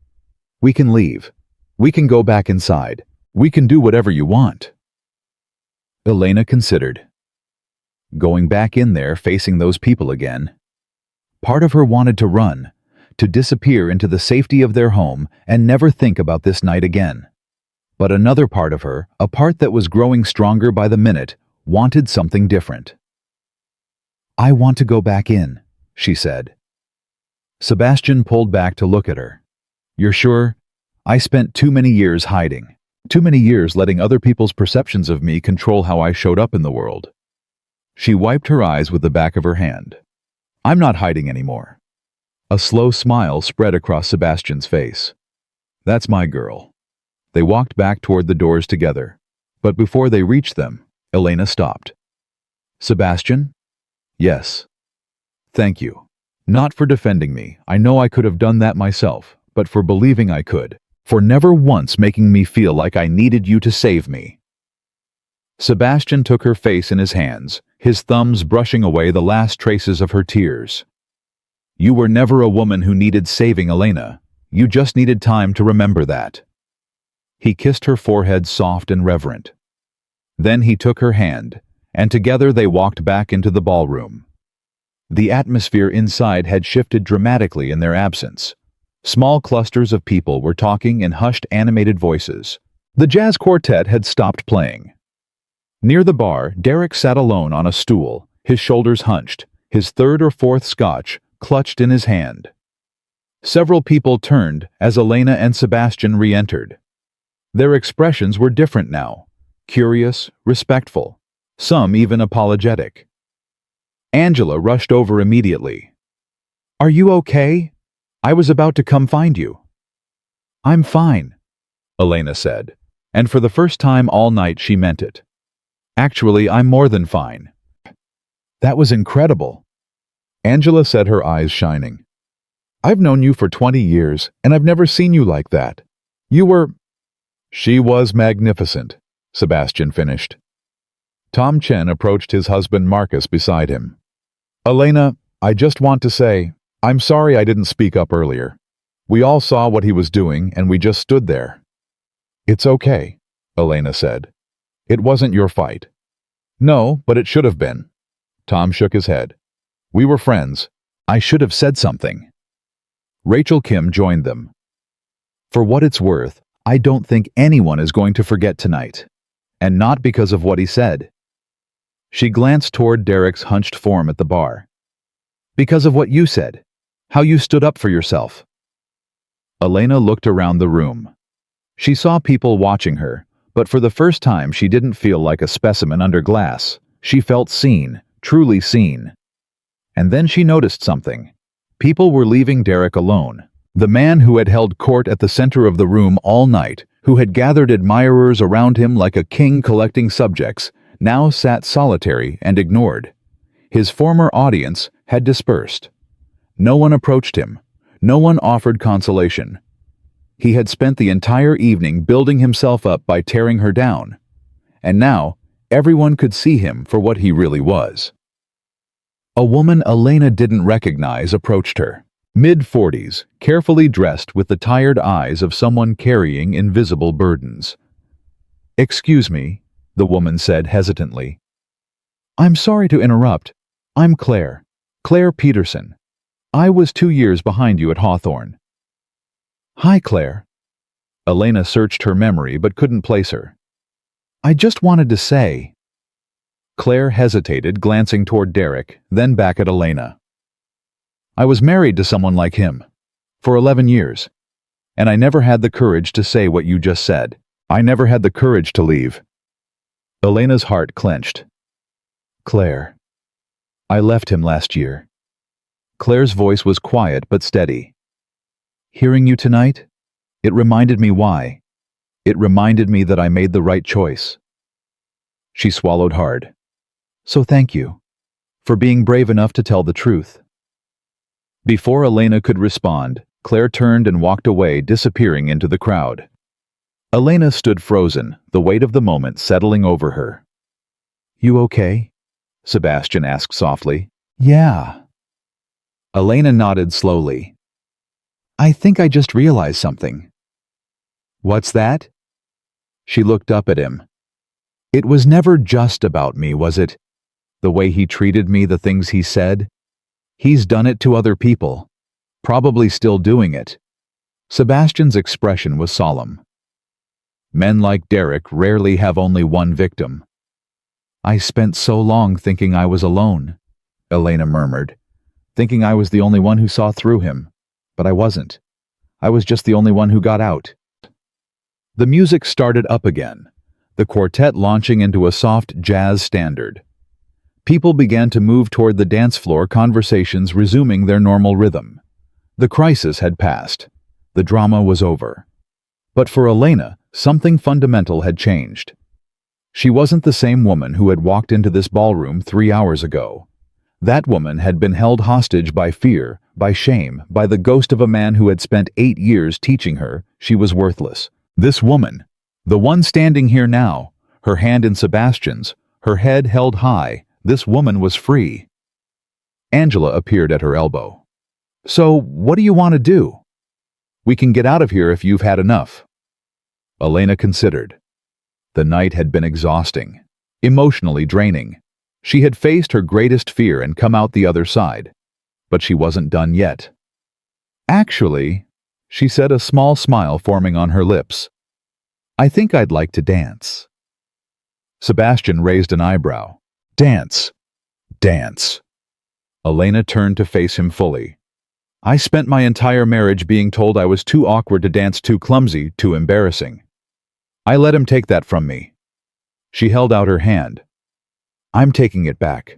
We can leave. We can go back inside. We can do whatever you want. Elena considered. Going back in there, facing those people again. Part of her wanted to run, to disappear into the safety of their home and never think about this night again. But another part of her, a part that was growing stronger by the minute, wanted something different. I want to go back in, she said. Sebastian pulled back to look at her. You're sure? I spent too many years hiding. Too many years letting other people's perceptions of me control how I showed up in the world. She wiped her eyes with the back of her hand. I'm not hiding anymore. A slow smile spread across Sebastian's face. That's my girl. They walked back toward the doors together. But before they reached them, Elena stopped. Sebastian? Yes. Thank you. Not for defending me. I know I could have done that myself, but for believing I could. For never once making me feel like I needed you to save me. Sebastian took her face in his hands, his thumbs brushing away the last traces of her tears. You were never a woman who needed saving, Elena. You just needed time to remember that. He kissed her forehead, soft and reverent. Then he took her hand, and together they walked back into the ballroom. The atmosphere inside had shifted dramatically in their absence. Small clusters of people were talking in hushed, animated voices. The jazz quartet had stopped playing. Near the bar, Derek sat alone on a stool, his shoulders hunched, his 3rd or 4th scotch clutched in his hand. Several people turned as Elena and Sebastian re-entered. Their expressions were different now, curious, respectful, some even apologetic. Angela rushed over immediately. Are you okay? I was about to come find you. I'm fine, Elena said, and for the first time all night she meant it. Actually, I'm more than fine. That was incredible. Angela said, her eyes shining. I've known you for 20 years, and I've never seen you like that. You were... She was magnificent, Sebastian finished. Tom Chen approached his husband Marcus beside him. Elena, I just want to say, I'm sorry I didn't speak up earlier. We all saw what he was doing, and we just stood there. It's okay, Elena said. It wasn't your fight. No, but it should have been. Tom shook his head. We were friends. I should have said something. Rachel Kim joined them. For what it's worth, I don't think anyone is going to forget tonight. And not because of what he said. She glanced toward Derek's hunched form at the bar. Because of what you said. How you stood up for yourself. Elena looked around the room. She saw people watching her, but for the first time she didn't feel like a specimen under glass. She felt seen, truly seen. And then she noticed something. People were leaving Derek alone. The man who had held court at the center of the room all night, who had gathered admirers around him like a king collecting subjects, now sat solitary and ignored. His former audience had dispersed. No one approached him. No one offered consolation. He had spent the entire evening building himself up by tearing her down. And now, everyone could see him for what he really was. A woman Elena didn't recognize approached her. Mid-40s, carefully dressed with the tired eyes of someone carrying invisible burdens. "Excuse me," the woman said hesitantly. "I'm sorry to interrupt. I'm Claire. Claire Peterson. I was 2 years behind you at Hawthorne." "Hi, Claire." Elena searched her memory but couldn't place her. "I just wanted to say..." Claire hesitated, glancing toward Derek, then back at Elena. "I was married to someone like him. For 11 years. And I never had the courage to say what you just said. I never had the courage to leave." Elena's heart clenched. "Claire. I left him last year." Claire's voice was quiet but steady. "Hearing you tonight, it reminded me why. It reminded me that I made the right choice." She swallowed hard. "So thank you. For being brave enough to tell the truth." Before Elena could respond, Claire turned and walked away, disappearing into the crowd. Elena stood frozen, the weight of the moment settling over her. "You okay?" Sebastian asked softly. "Yeah." Elena nodded slowly. "I think I just realized something." "What's that?" She looked up at him. "It was never just about me, was it? The way he treated me, the things he said. He's done it to other people. Probably still doing it." Sebastian's expression was solemn. "Men like Derek rarely have only one victim." "I spent so long thinking I was alone," Elena murmured. "Thinking I was the only one who saw through him. But I wasn't. I was just the only one who got out." The music started up again, the quartet launching into a soft jazz standard. People began to move toward the dance floor, conversations resuming their normal rhythm. The crisis had passed. The drama was over. But for Elena, something fundamental had changed. She wasn't the same woman who had walked into this ballroom 3 hours ago. That woman had been held hostage by fear, by shame, by the ghost of a man who had spent 8 years teaching her she was worthless. This woman, the one standing here now, her hand in Sebastian's, her head held high, this woman was free. Angela appeared at her elbow. "So, what do you want to do? We can get out of here if you've had enough." Elena considered. The night had been exhausting, emotionally draining. She had faced her greatest fear and come out the other side. But she wasn't done yet. "Actually," she said, a small smile forming on her lips, "I think I'd like to dance." Sebastian raised an eyebrow. "Dance. Dance." Elena turned to face him fully. "I spent my entire marriage being told I was too awkward to dance, too clumsy, too embarrassing. I let him take that from me." She held out her hand. "I'm taking it back."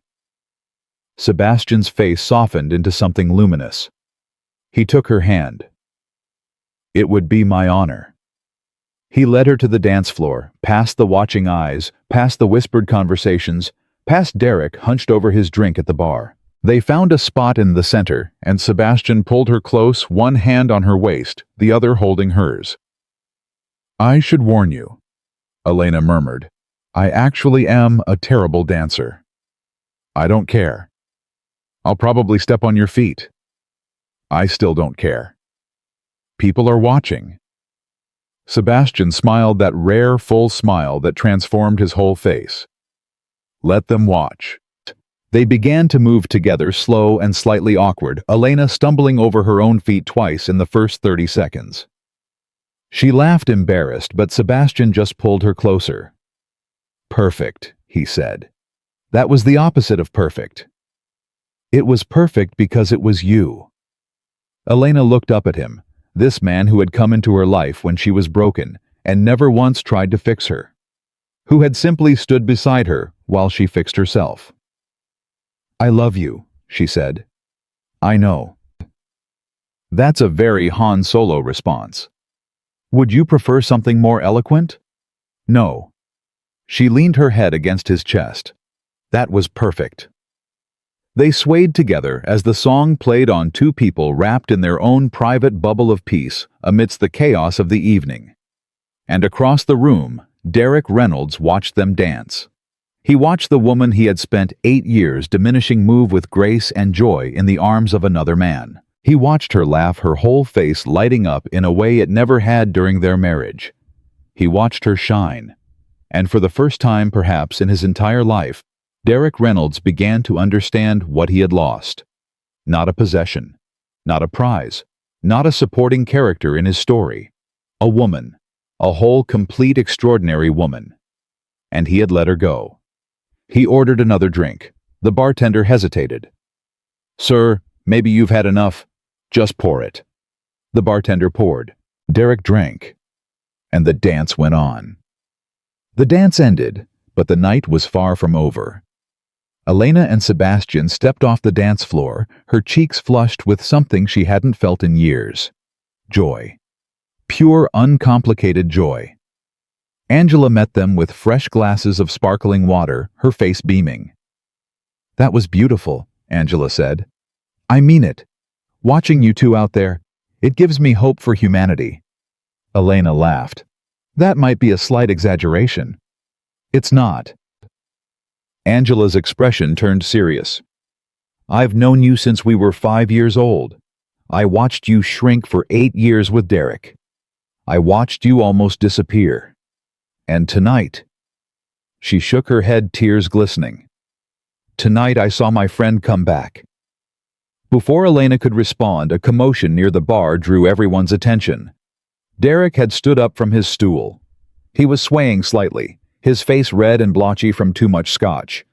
Sebastian's face softened into something luminous. He took her hand. "It would be my honor." He led her to the dance floor, past the watching eyes, past the whispered conversations, past Derek hunched over his drink at the bar. They found a spot in the center, and Sebastian pulled her close, one hand on her waist, the other holding hers. "I should warn you," Elena murmured. "I actually am a terrible dancer. I don't care. I'll probably step on your feet. I still don't care. People are watching." Sebastian smiled, that rare, full smile that transformed his whole face. "Let them watch." They began to move together, slow and slightly awkward, Elena stumbling over her own feet twice in the first 30 seconds. She laughed, embarrassed, but Sebastian just pulled her closer. Perfect, he said. That was the opposite of perfect. It was perfect because it was you. Elena looked up at him, this man who had come into her life when she was broken and never once tried to fix her, who had simply stood beside her while she fixed herself. I love you, she said. I know. That's a very Han Solo response. Would you prefer something more eloquent? No. She leaned her head against his chest. That was perfect. They swayed together as the song played on two people wrapped in their own private bubble of peace amidst the chaos of the evening. And across the room, Derek Reynolds watched them dance. He watched the woman he had spent 8 years diminishing move with grace and joy in the arms of another man. He watched her laugh, her whole face lighting up in a way it never had during their marriage. He watched her shine. And for the first time, perhaps in his entire life, Derek Reynolds began to understand what he had lost. Not a possession, not a prize, not a supporting character in his story. A woman, a whole, complete, extraordinary woman. And he had let her go. He ordered another drink. The bartender hesitated. Sir, maybe you've had enough. Just pour it. The bartender poured. Derek drank. And the dance went on. The dance ended, but the night was far from over. Elena and Sebastian stepped off the dance floor, her cheeks flushed with something she hadn't felt in years. Joy. Pure, uncomplicated joy. Angela met them with fresh glasses of sparkling water, her face beaming. That was beautiful, Angela said. I mean it. Watching you two out there, it gives me hope for humanity. Elena laughed. That might be a slight exaggeration. It's not. Angela's expression turned serious. I've known you since we were 5 years old. I watched you shrink for 8 years with Derek. I watched you almost disappear. And tonight, she shook her head, tears glistening. Tonight I saw my friend come back. Before Elena could respond, a commotion near the bar drew everyone's attention. Derek had stood up from his stool. He was swaying slightly, his face red and blotchy from too much scotch.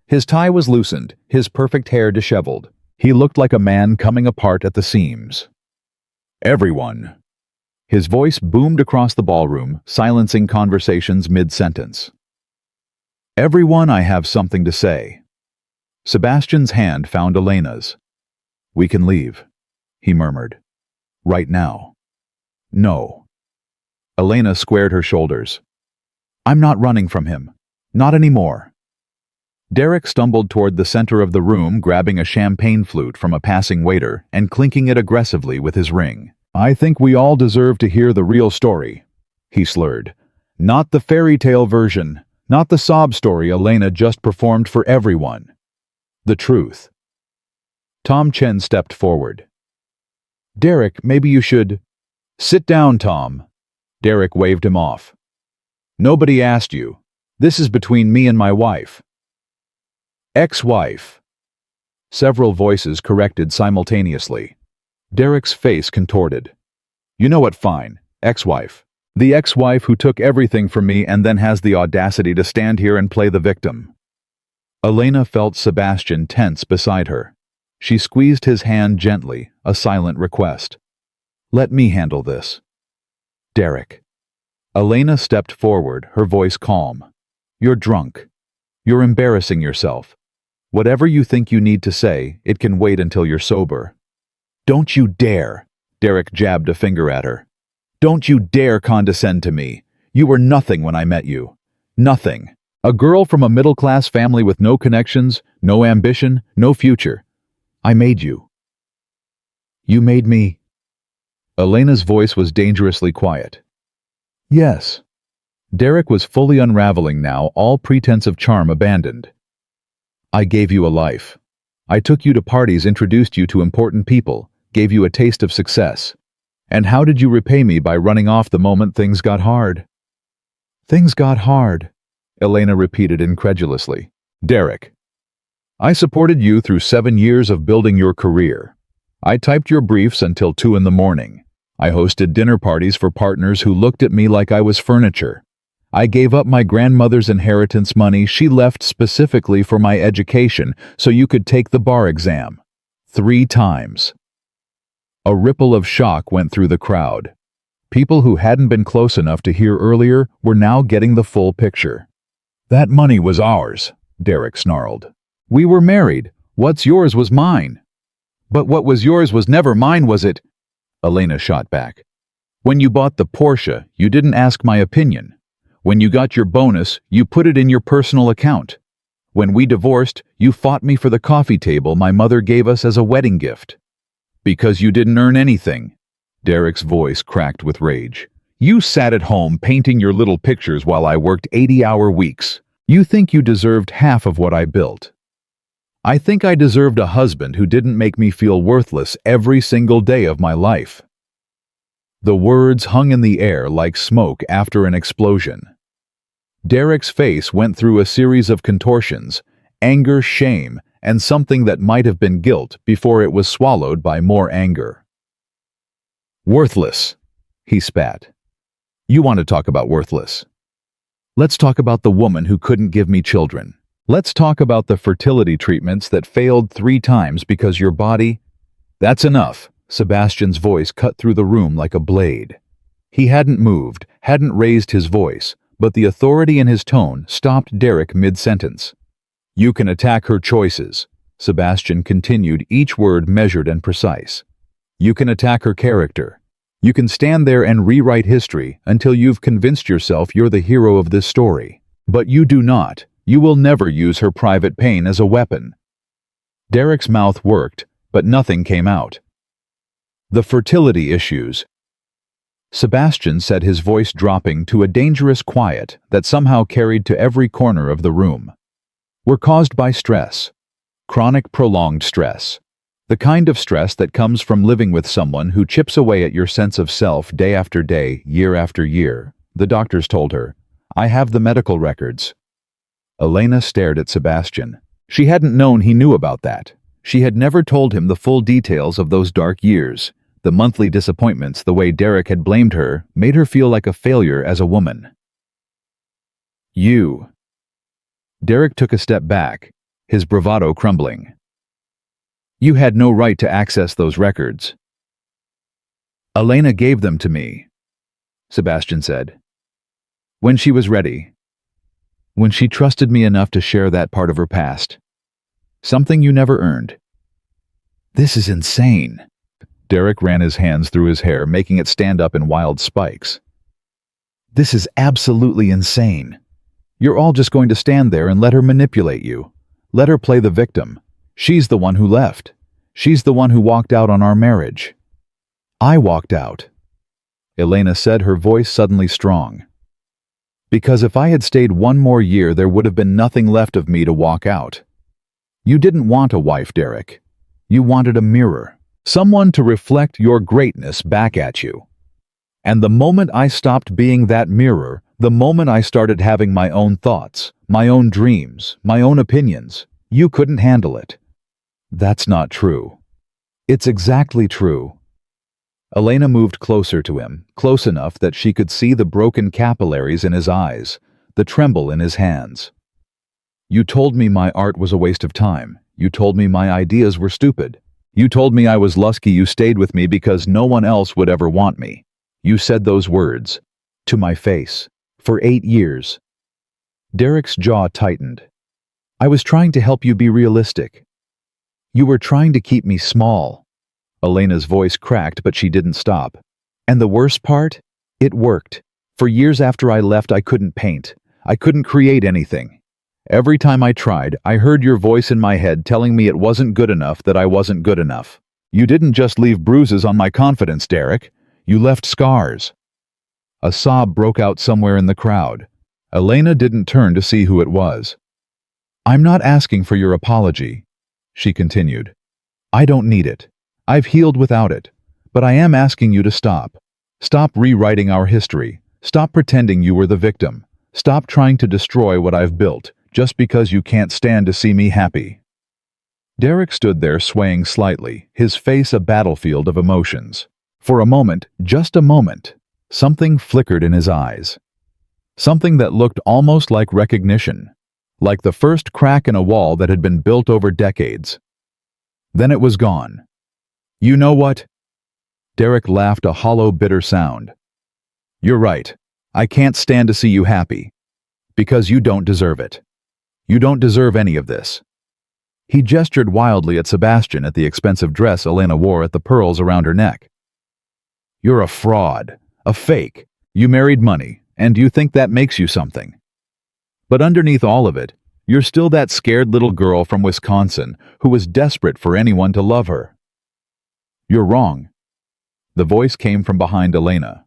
His tie was loosened, his perfect hair disheveled. He looked like a man coming apart at the seams. Everyone. His voice boomed across the ballroom, silencing conversations mid-sentence. Everyone, I have something to say. Sebastian's hand found Elena's. We can leave, he murmured. Right now. No. Elena squared her shoulders. I'm not running from him. Not anymore. Derek stumbled toward the center of the room, grabbing a champagne flute from a passing waiter and clinking it aggressively with his ring. I think we all deserve to hear the real story, he slurred. Not the fairy tale version, not the sob story Elena just performed for everyone. The truth. Tom Chen stepped forward. Derek, maybe you should... Sit down, Tom. Derek waved him off. Nobody asked you. This is between me and my wife. Ex-wife. Several voices corrected simultaneously. Derek's face contorted. You know what, fine. Ex-wife. The ex-wife who took everything from me and then has the audacity to stand here and play the victim. Elena felt Sebastian tense beside her. She squeezed his hand gently, a silent request. Let me handle this. Derek. Elena stepped forward, her voice calm. You're drunk. You're embarrassing yourself. Whatever you think you need to say, it can wait until you're sober. Don't you dare! Derek jabbed a finger at her. Don't you dare condescend to me. You were nothing when I met you. Nothing. A girl from a middle-class family with no connections, no ambition, no future. I made you. You made me. Elena's voice was dangerously quiet. Yes. Derek was fully unraveling now, all pretense of charm abandoned. I gave you a life. I took you to parties, introduced you to important people, gave you a taste of success. And how did you repay me? By running off the moment things got hard? Things got hard, Elena repeated incredulously. Derek. I supported you through 7 years of building your career. I typed your briefs until 2 in the morning. I hosted dinner parties for partners who looked at me like I was furniture. I gave up my grandmother's inheritance money she left specifically for my education so you could take the bar exam. 3 times. A ripple of shock went through the crowd. People who hadn't been close enough to hear earlier were now getting the full picture. That money was ours, Derek snarled. We were married. What's yours was mine. But what was yours was never mine, was it? Elena shot back. When you bought the Porsche, you didn't ask my opinion. When you got your bonus, you put it in your personal account. When we divorced, you fought me for the coffee table my mother gave us as a wedding gift. Because you didn't earn anything. Derek's voice cracked with rage. You sat at home painting your little pictures while I worked 80-hour weeks. You think you deserved half of what I built. I think I deserved a husband who didn't make me feel worthless every single day of my life. The words hung in the air like smoke after an explosion. Derek's face went through a series of contortions, anger, shame, and something that might have been guilt before it was swallowed by more anger. Worthless, he spat. You want to talk about worthless? Let's talk about the woman who couldn't give me children. Let's talk about the fertility treatments that failed 3 times because your body... That's enough. Sebastian's voice cut through the room like a blade. He hadn't moved, hadn't raised his voice, but the authority in his tone stopped Derek mid-sentence. You can attack her choices, Sebastian continued, each word measured and precise. You can attack her character. You can stand there and rewrite history until you've convinced yourself you're the hero of this story. But you do not. You will never use her private pain as a weapon. Derek's mouth worked, but nothing came out. The fertility issues. Sebastian said, his voice dropping to a dangerous quiet that somehow carried to every corner of the room. Were caused by stress. Chronic, prolonged stress. The kind of stress that comes from living with someone who chips away at your sense of self day after day, year after year, the doctors told her. I have the medical records. Elena stared at Sebastian. She hadn't known he knew about that. She had never told him the full details of those dark years. The monthly disappointments, the way Derek had blamed her, made her feel like a failure as a woman. You. Derek took a step back, his bravado crumbling. You had no right to access those records. Elena gave them to me, Sebastian said. When she was ready. When she trusted me enough to share that part of her past. Something you never earned. This is insane. Derek ran his hands through his hair, making it stand up in wild spikes. This is absolutely insane. You're all just going to stand there and let her manipulate you. Let her play the victim. She's the one who left. She's the one who walked out on our marriage. I walked out. Elena said, her voice suddenly strong. Because if I had stayed 1 more year, there would have been nothing left of me to walk out. You didn't want a wife, Derek. You wanted a mirror. Someone to reflect your greatness back at you. And the moment I stopped being that mirror, the moment I started having my own thoughts, my own dreams, my own opinions, you couldn't handle it. That's not true. It's exactly true. Elena moved closer to him, close enough that she could see the broken capillaries in his eyes, the tremble in his hands. You told me my art was a waste of time. You told me my ideas were stupid. You told me I was lucky you stayed with me because no one else would ever want me. You said those words. To my face. For 8 years. Derek's jaw tightened. I was trying to help you be realistic. You were trying to keep me small. Elena's voice cracked, but she didn't stop. And the worst part? It worked. For years after I left, I couldn't paint. I couldn't create anything. Every time I tried, I heard your voice in my head telling me it wasn't good enough, that I wasn't good enough. You didn't just leave bruises on my confidence, Derek. You left scars. A sob broke out somewhere in the crowd. Elena didn't turn to see who it was. I'm not asking for your apology, she continued. I don't need it. I've healed without it. But I am asking you to stop. Stop rewriting our history. Stop pretending you were the victim. Stop trying to destroy what I've built, just because you can't stand to see me happy. Derek stood there swaying slightly, his face a battlefield of emotions. For a moment, just a moment, something flickered in his eyes. Something that looked almost like recognition, like the first crack in a wall that had been built over decades. Then it was gone. "You know what?" Derek laughed, a hollow, bitter sound. "You're right. I can't stand to see you happy. Because you don't deserve it. You don't deserve any of this." He gestured wildly at Sebastian at the expensive dress Elena wore at the pearls around her neck. "You're a fraud, a fake. You married money, and you think that makes you something. But underneath all of it, you're still that scared little girl from Wisconsin who was desperate for anyone to love her." "You're wrong." The voice came from behind Elena.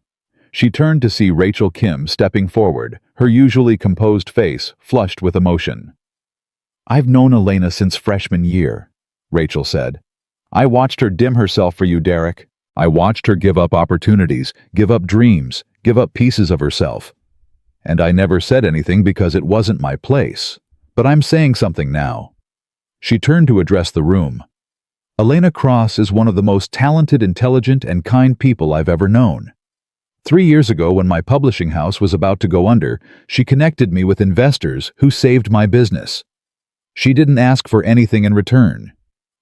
She turned to see Rachel Kim stepping forward, her usually composed face flushed with emotion. "I've known Elena since freshman year," Rachel said. "I watched her dim herself for you, Derek. I watched her give up opportunities, give up dreams, give up pieces of herself. And I never said anything because it wasn't my place. But I'm saying something now." She turned to address the room. "Elena Cross is one of the most talented, intelligent, and kind people I've ever known. 3 years ago, when my publishing house was about to go under, she connected me with investors who saved my business. She didn't ask for anything in return.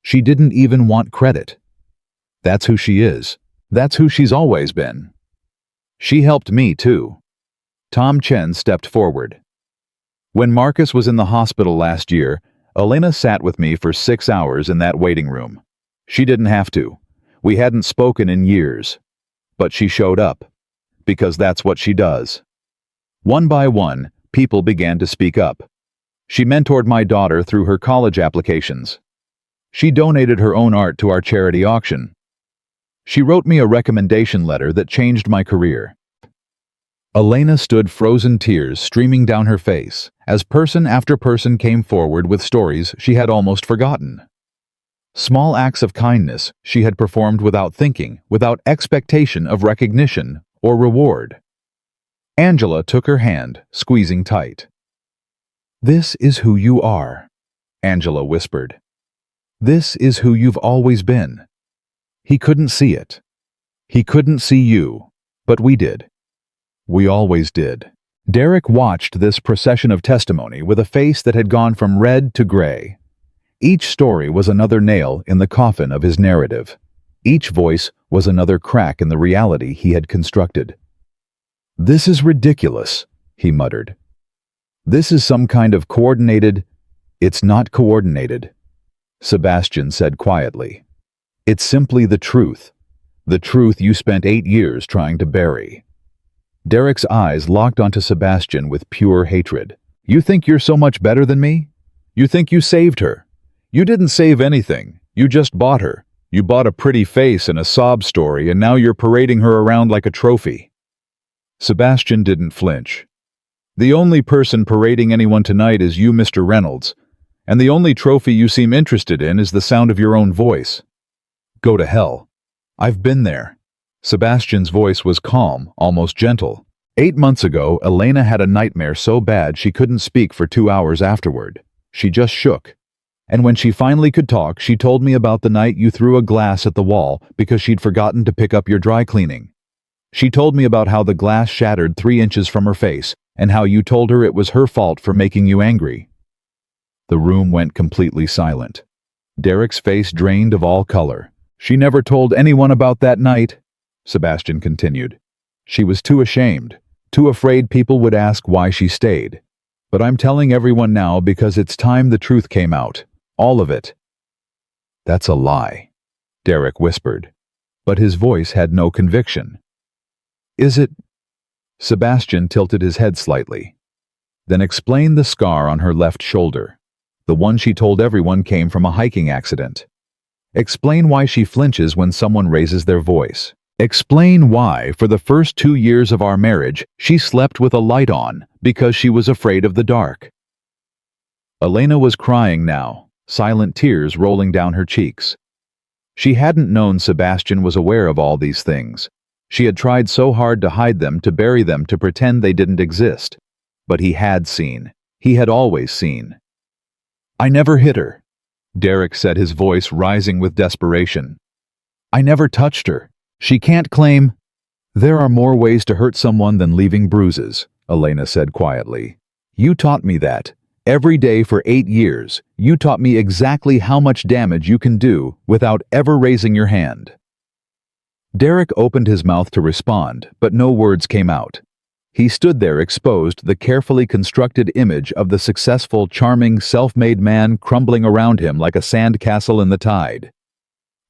She didn't even want credit. That's who she is. That's who she's always been. She helped me, too." Tom Chen stepped forward. "When Marcus was in the hospital last year, Elena sat with me for 6 hours in that waiting room. She didn't have to. We hadn't spoken in years. But she showed up. Because that's what she does." One by one, people began to speak up. She mentored my daughter through her college applications. She donated her own art to our charity auction. She wrote me a recommendation letter that changed my career. Elena stood, frozen tears streaming down her face, as person after person came forward with stories she had almost forgotten. Small acts of kindness she had performed without thinking, without expectation of recognition or reward. Angela took her hand, squeezing tight. "This is who you are," Angela whispered. "This is who you've always been." He couldn't see it. He couldn't see you, but we did. We always did. Derek watched this procession of testimony with a face that had gone from red to gray. Each story was another nail in the coffin of his narrative. Each voice was another crack in the reality he had constructed. "This is ridiculous," he muttered. "This is some kind of coordinated—" "It's not coordinated," Sebastian said quietly. "It's simply the truth you spent 8 years trying to bury." Derek's eyes locked onto Sebastian with pure hatred. "You think you're so much better than me? You think you saved her? You didn't save anything. You just bought her. You bought a pretty face and a sob story, and now you're parading her around like a trophy." Sebastian didn't flinch. "The only person parading anyone tonight is you, Mr. Reynolds, and the only trophy you seem interested in is the sound of your own voice. Go to hell. I've been there." Sebastian's voice was calm, almost gentle. 8 months ago, Elena had a nightmare so bad she couldn't speak for 2 hours afterward. She just shook. And when she finally could talk, she told me about the night you threw a glass at the wall because she'd forgotten to pick up your dry cleaning. She told me about how the glass shattered 3 inches from her face, and how you told her it was her fault for making you angry. The room went completely silent. Derek's face drained of all color. "She never told anyone about that night," Sebastian continued. "She was too ashamed, too afraid people would ask why she stayed. But I'm telling everyone now because it's time the truth came out. All of it." "That's a lie," Derek whispered, but his voice had no conviction. "Is it?" Sebastian tilted his head slightly. "Then explain the scar on her left shoulder. The one she told everyone came from a hiking accident. Explain why she flinches when someone raises their voice. Explain why, for the first 2 years of our marriage, she slept with a light on because she was afraid of the dark." Elena was crying now, silent tears rolling down her cheeks. She hadn't known Sebastian was aware of all these things. She had tried so hard to hide them, to bury them, to pretend they didn't exist. But he had seen. He had always seen. "I never hit her," Derek said, his voice rising with desperation. "I never touched her. She can't claim. There are more ways to hurt someone than leaving bruises, Elena said quietly. You taught me that. Every day for 8 years, you taught me exactly how much damage you can do without ever raising your hand. Derek opened his mouth to respond, but no words came out. He stood there exposed, the carefully constructed image of the successful, charming, self-made man crumbling around him like a sand castle in the tide.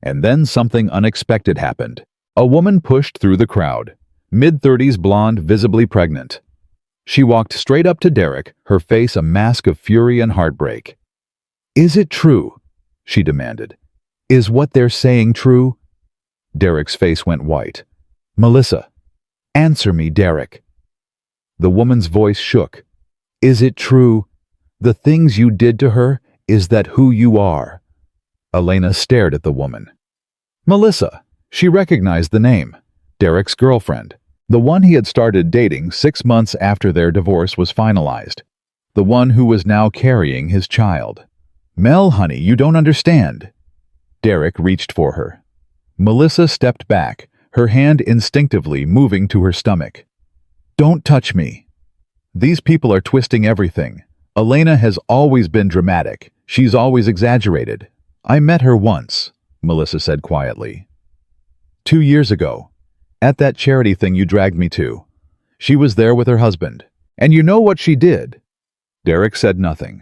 And then something unexpected happened. A woman pushed through the crowd, mid-30s blonde, visibly pregnant. She walked straight up to Derek, her face a mask of fury and heartbreak. "Is it true?" she demanded. "Is what they're saying true?" Derek's face went white. "Melissa, answer me, Derek." The woman's voice shook. "Is it true? The things you did to her, is that who you are?" Elena stared at the woman. Melissa. She recognized the name. Derek's girlfriend. The one he had started dating 6 months after their divorce was finalized. The one who was now carrying his child. "Mel, honey, you don't understand." Derek reached for her. Melissa stepped back, her hand instinctively moving to her stomach. "Don't touch me. These people are twisting everything. Elena has always been dramatic. She's always exaggerated. I met her once," Melissa said quietly. 2 years ago. At that charity thing you dragged me to. She was there with her husband. And you know what she did?" Derek said nothing.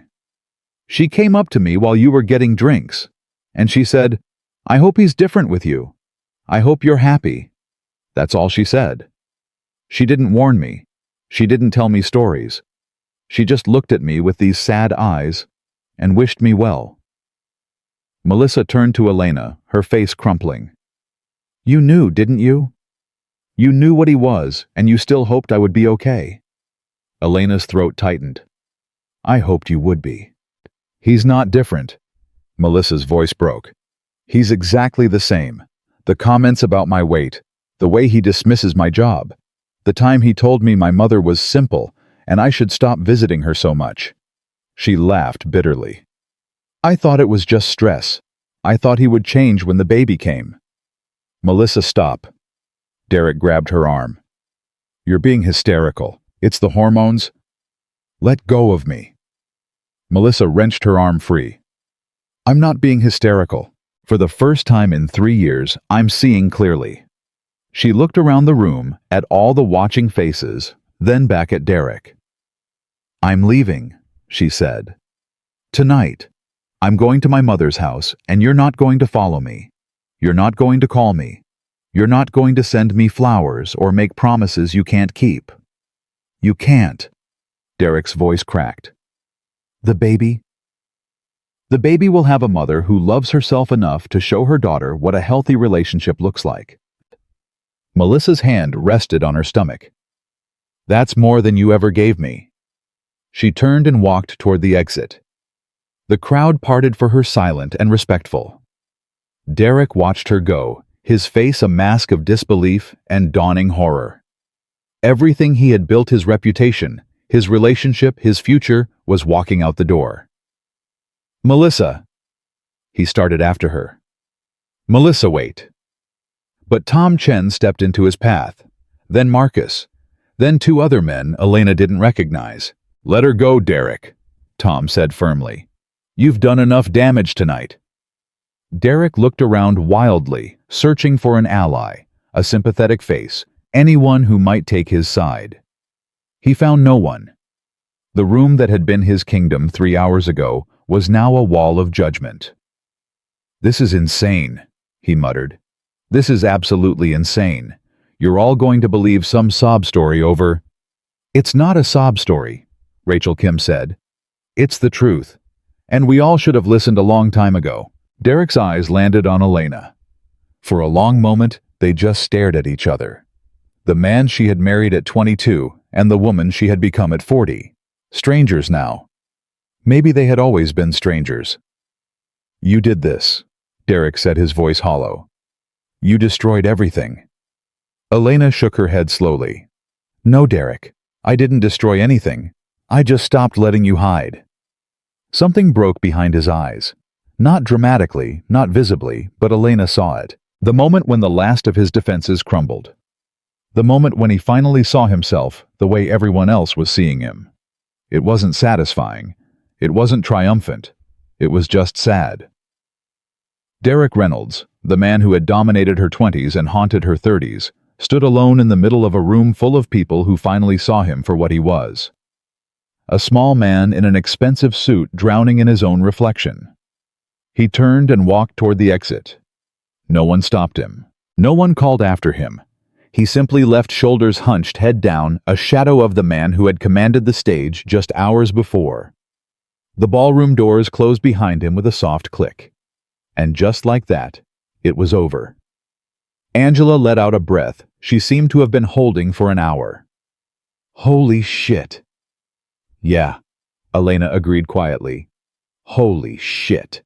"She came up to me while you were getting drinks. And she said, 'I hope he's different with you. I hope you're happy.' That's all she said. She didn't warn me. She didn't tell me stories. She just looked at me with these sad eyes and wished me well." Melissa turned to Elena, her face crumpling. "You knew, didn't you? You knew what he was, and you still hoped I would be okay." Elena's throat tightened. "I hoped you would be." "He's not different." Melissa's voice broke. "He's exactly the same. The comments about my weight, the way he dismisses my job, the time he told me my mother was simple and I should stop visiting her so much." She laughed bitterly. "I thought it was just stress. I thought he would change when the baby came." "Melissa, stop." Derek grabbed her arm. "You're being hysterical. It's the hormones. Let go of me." Melissa wrenched her arm free. "I'm not being hysterical. For the first time in 3 years, I'm seeing clearly." She looked around the room, at all the watching faces, then back at Derek. "I'm leaving," she said. "Tonight. I'm going to my mother's house, and you're not going to follow me. You're not going to call me. You're not going to send me flowers or make promises you can't keep." "You can't." Derek's voice cracked. "The baby?" "The baby will have a mother who loves herself enough to show her daughter what a healthy relationship looks like." Melissa's hand rested on her stomach. "That's more than you ever gave me." She turned and walked toward the exit. The crowd parted for her, silent and respectful. Derek watched her go, his face a mask of disbelief and dawning horror. Everything he had built, his reputation, his relationship, his future, was walking out the door. "Melissa!" He started after her. "Melissa, wait." But Tom Chen stepped into his path. Then Marcus. Then 2 other men Elena didn't recognize. "Let her go, Derek," Tom said firmly. "You've done enough damage tonight." Derek looked around wildly, searching for an ally, a sympathetic face, anyone who might take his side. He found no one. The room that had been his kingdom 3 hours ago was now a wall of judgment. "This is insane," he muttered. "This is absolutely insane. You're all going to believe some sob story over—" "It's not a sob story," Rachel Kim said. "It's the truth. And we all should have listened a long time ago." Derek's eyes landed on Elena. For a long moment, they just stared at each other. The man she had married at 22 and the woman she had become at 40. Strangers now. Maybe they had always been strangers. "You did this," Derek said, his voice hollow. "You destroyed everything." Elena shook her head slowly. "No, Derek. I didn't destroy anything. I just stopped letting you hide." Something broke behind his eyes. Not dramatically, not visibly, but Elena saw it. The moment when the last of his defenses crumbled. The moment when he finally saw himself the way everyone else was seeing him. It wasn't satisfying. It wasn't triumphant. It was just sad. Derek Reynolds, the man who had dominated her 20s and haunted her 30s, stood alone in the middle of a room full of people who finally saw him for what he was. A small man in an expensive suit drowning in his own reflection. He turned and walked toward the exit. No one stopped him. No one called after him. He simply left, shoulders hunched, head down, a shadow of the man who had commanded the stage just hours before. The ballroom doors closed behind him with a soft click. And just like that, it was over. Angela let out a breath she seemed to have been holding for an hour. Holy shit. Yeah, Elena agreed quietly. Holy shit.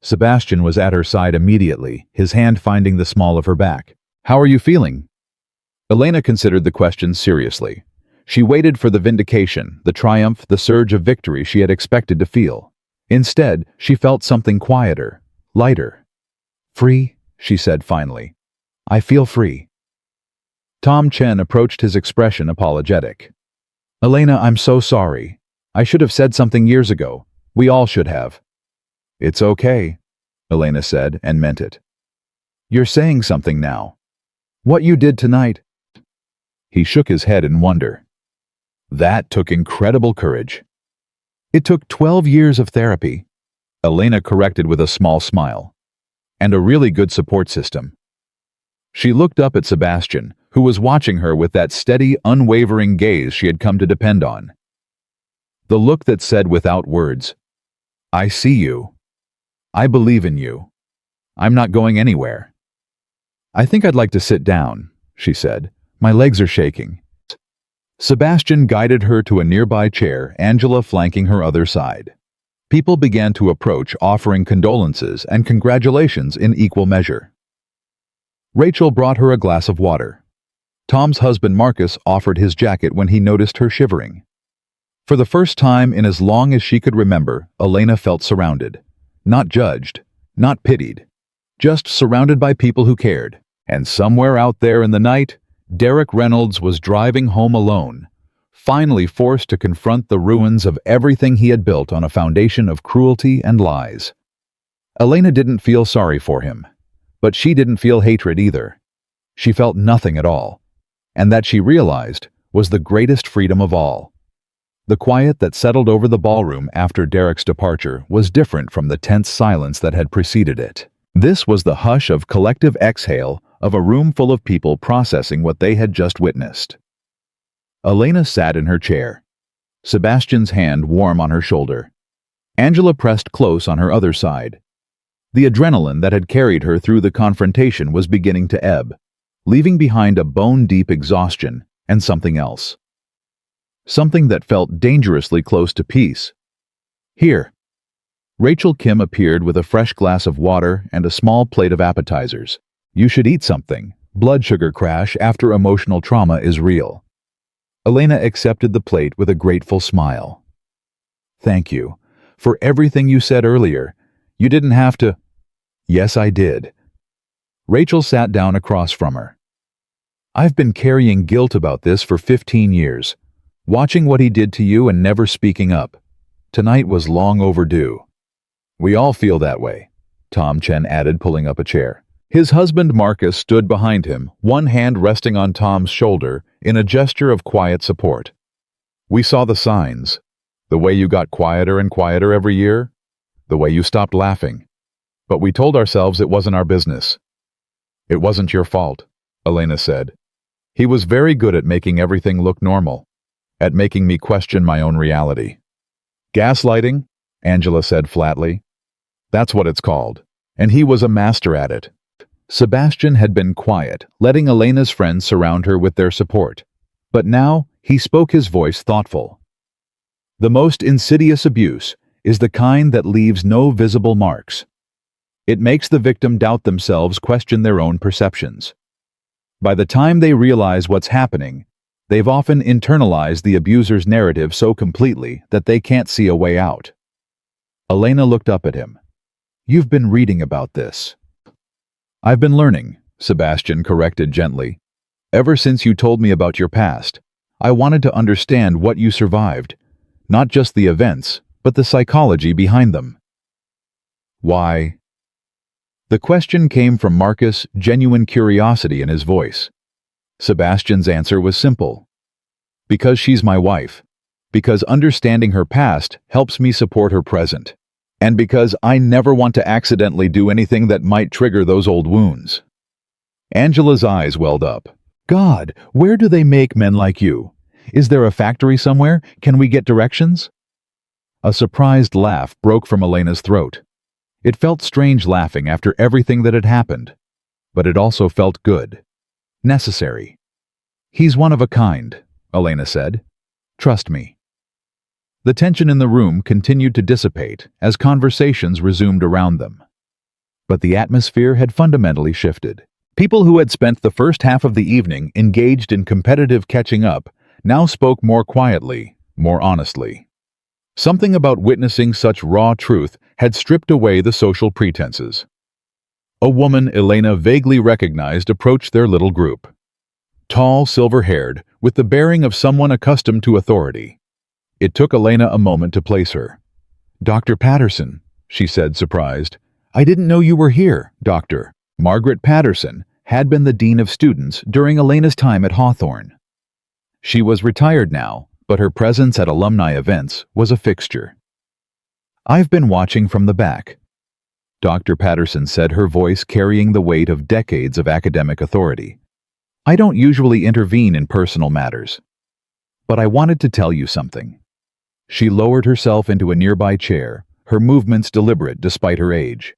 Sebastian was at her side immediately, his hand finding the small of her back. How are you feeling? Elena considered the question seriously. She waited for the vindication, the triumph, the surge of victory she had expected to feel. Instead, she felt something quieter, lighter. Free, she said finally. I feel free. Tom Chen approached, his expression apologetic. Elena, I'm so sorry. I should have said something years ago. We all should have. It's okay, Elena said, and meant it. You're saying something now. What you did tonight. He shook his head in wonder. That took incredible courage. It took 12 years of therapy, Elena corrected with a small smile, and a really good support system. She looked up at Sebastian, who was watching her with that steady, unwavering gaze she had come to depend on. The look that said without words, I see you. I believe in you. I'm not going anywhere. I think I'd like to sit down, she said. My legs are shaking. Sebastian guided her to a nearby chair, Angela flanking her other side. People began to approach, offering condolences and congratulations in equal measure. Rachel brought her a glass of water. Tom's husband Marcus offered his jacket when he noticed her shivering. For the first time in as long as she could remember, Elena felt surrounded. Not judged, not pitied, just surrounded by people who cared. And somewhere out there in the night, Derek Reynolds was driving home alone, finally forced to confront the ruins of everything he had built on a foundation of cruelty and lies. Elena didn't feel sorry for him, but she didn't feel hatred either. She felt nothing at all, and that she realized was the greatest freedom of all. The quiet that settled over the ballroom after Derek's departure was different from the tense silence that had preceded it. This was the hush of collective exhale of a room full of people processing what they had just witnessed. Elena sat in her chair, Sebastian's hand warm on her shoulder. Angela pressed close on her other side. The adrenaline that had carried her through the confrontation was beginning to ebb, leaving behind a bone-deep exhaustion and something else. Something that felt dangerously close to peace. Here. Rachel Kim appeared with a fresh glass of water and a small plate of appetizers. You should eat something. Blood sugar crash after emotional trauma is real. Elena accepted the plate with a grateful smile. Thank you. For everything you said earlier. You didn't have to. Yes, I did. Rachel sat down across from her. I've been carrying guilt about this for 15 years. Watching what he did to you and never speaking up. Tonight was long overdue. We all feel that way, Tom Chen added, pulling up a chair. His husband Marcus stood behind him, one hand resting on Tom's shoulder in a gesture of quiet support. We saw the signs. The way you got quieter and quieter every year. The way you stopped laughing. But we told ourselves it wasn't our business. It wasn't your fault, Elena said. He was very good at making everything look normal. At making me question my own reality. Gaslighting, Angela said flatly. That's what it's called. And he was a master at it. Sebastian had been quiet, letting Elena's friends surround her with their support. But now, he spoke, his voice thoughtful. The most insidious abuse is the kind that leaves no visible marks. It makes the victim doubt themselves, question their own perceptions. By the time they realize what's happening, they've often internalized the abuser's narrative so completely that they can't see a way out. Elena looked up at him. You've been reading about this. I've been learning, Sebastian corrected gently. Ever since you told me about your past, I wanted to understand what you survived, not just the events, but the psychology behind them. Why? The question came from Marcus, genuine curiosity in his voice. Sebastian's answer was simple. Because she's my wife. Because understanding her past helps me support her present. And because I never want to accidentally do anything that might trigger those old wounds. Angela's eyes welled up. God, where do they make men like you? Is there a factory somewhere? Can we get directions? A surprised laugh broke from Elena's throat. It felt strange laughing after everything that had happened, but it also felt good. Necessary. He's one of a kind, Elena said. Trust me. The tension in the room continued to dissipate as conversations resumed around them. But the atmosphere had fundamentally shifted. People who had spent the first half of the evening engaged in competitive catching up now spoke more quietly, more honestly. Something about witnessing such raw truth had stripped away the social pretenses. A woman Elena vaguely recognized approached their little group. Tall, silver-haired, with the bearing of someone accustomed to authority. It took Elena a moment to place her. Dr. Patterson, she said, surprised. I didn't know you were here, Doctor. Margaret Patterson had been the dean of students during Elena's time at Hawthorne. She was retired now, but her presence at alumni events was a fixture. I've been watching from the back, Dr. Patterson said, her voice carrying the weight of decades of academic authority. I don't usually intervene in personal matters, but I wanted to tell you something. She lowered herself into a nearby chair, her movements deliberate despite her age.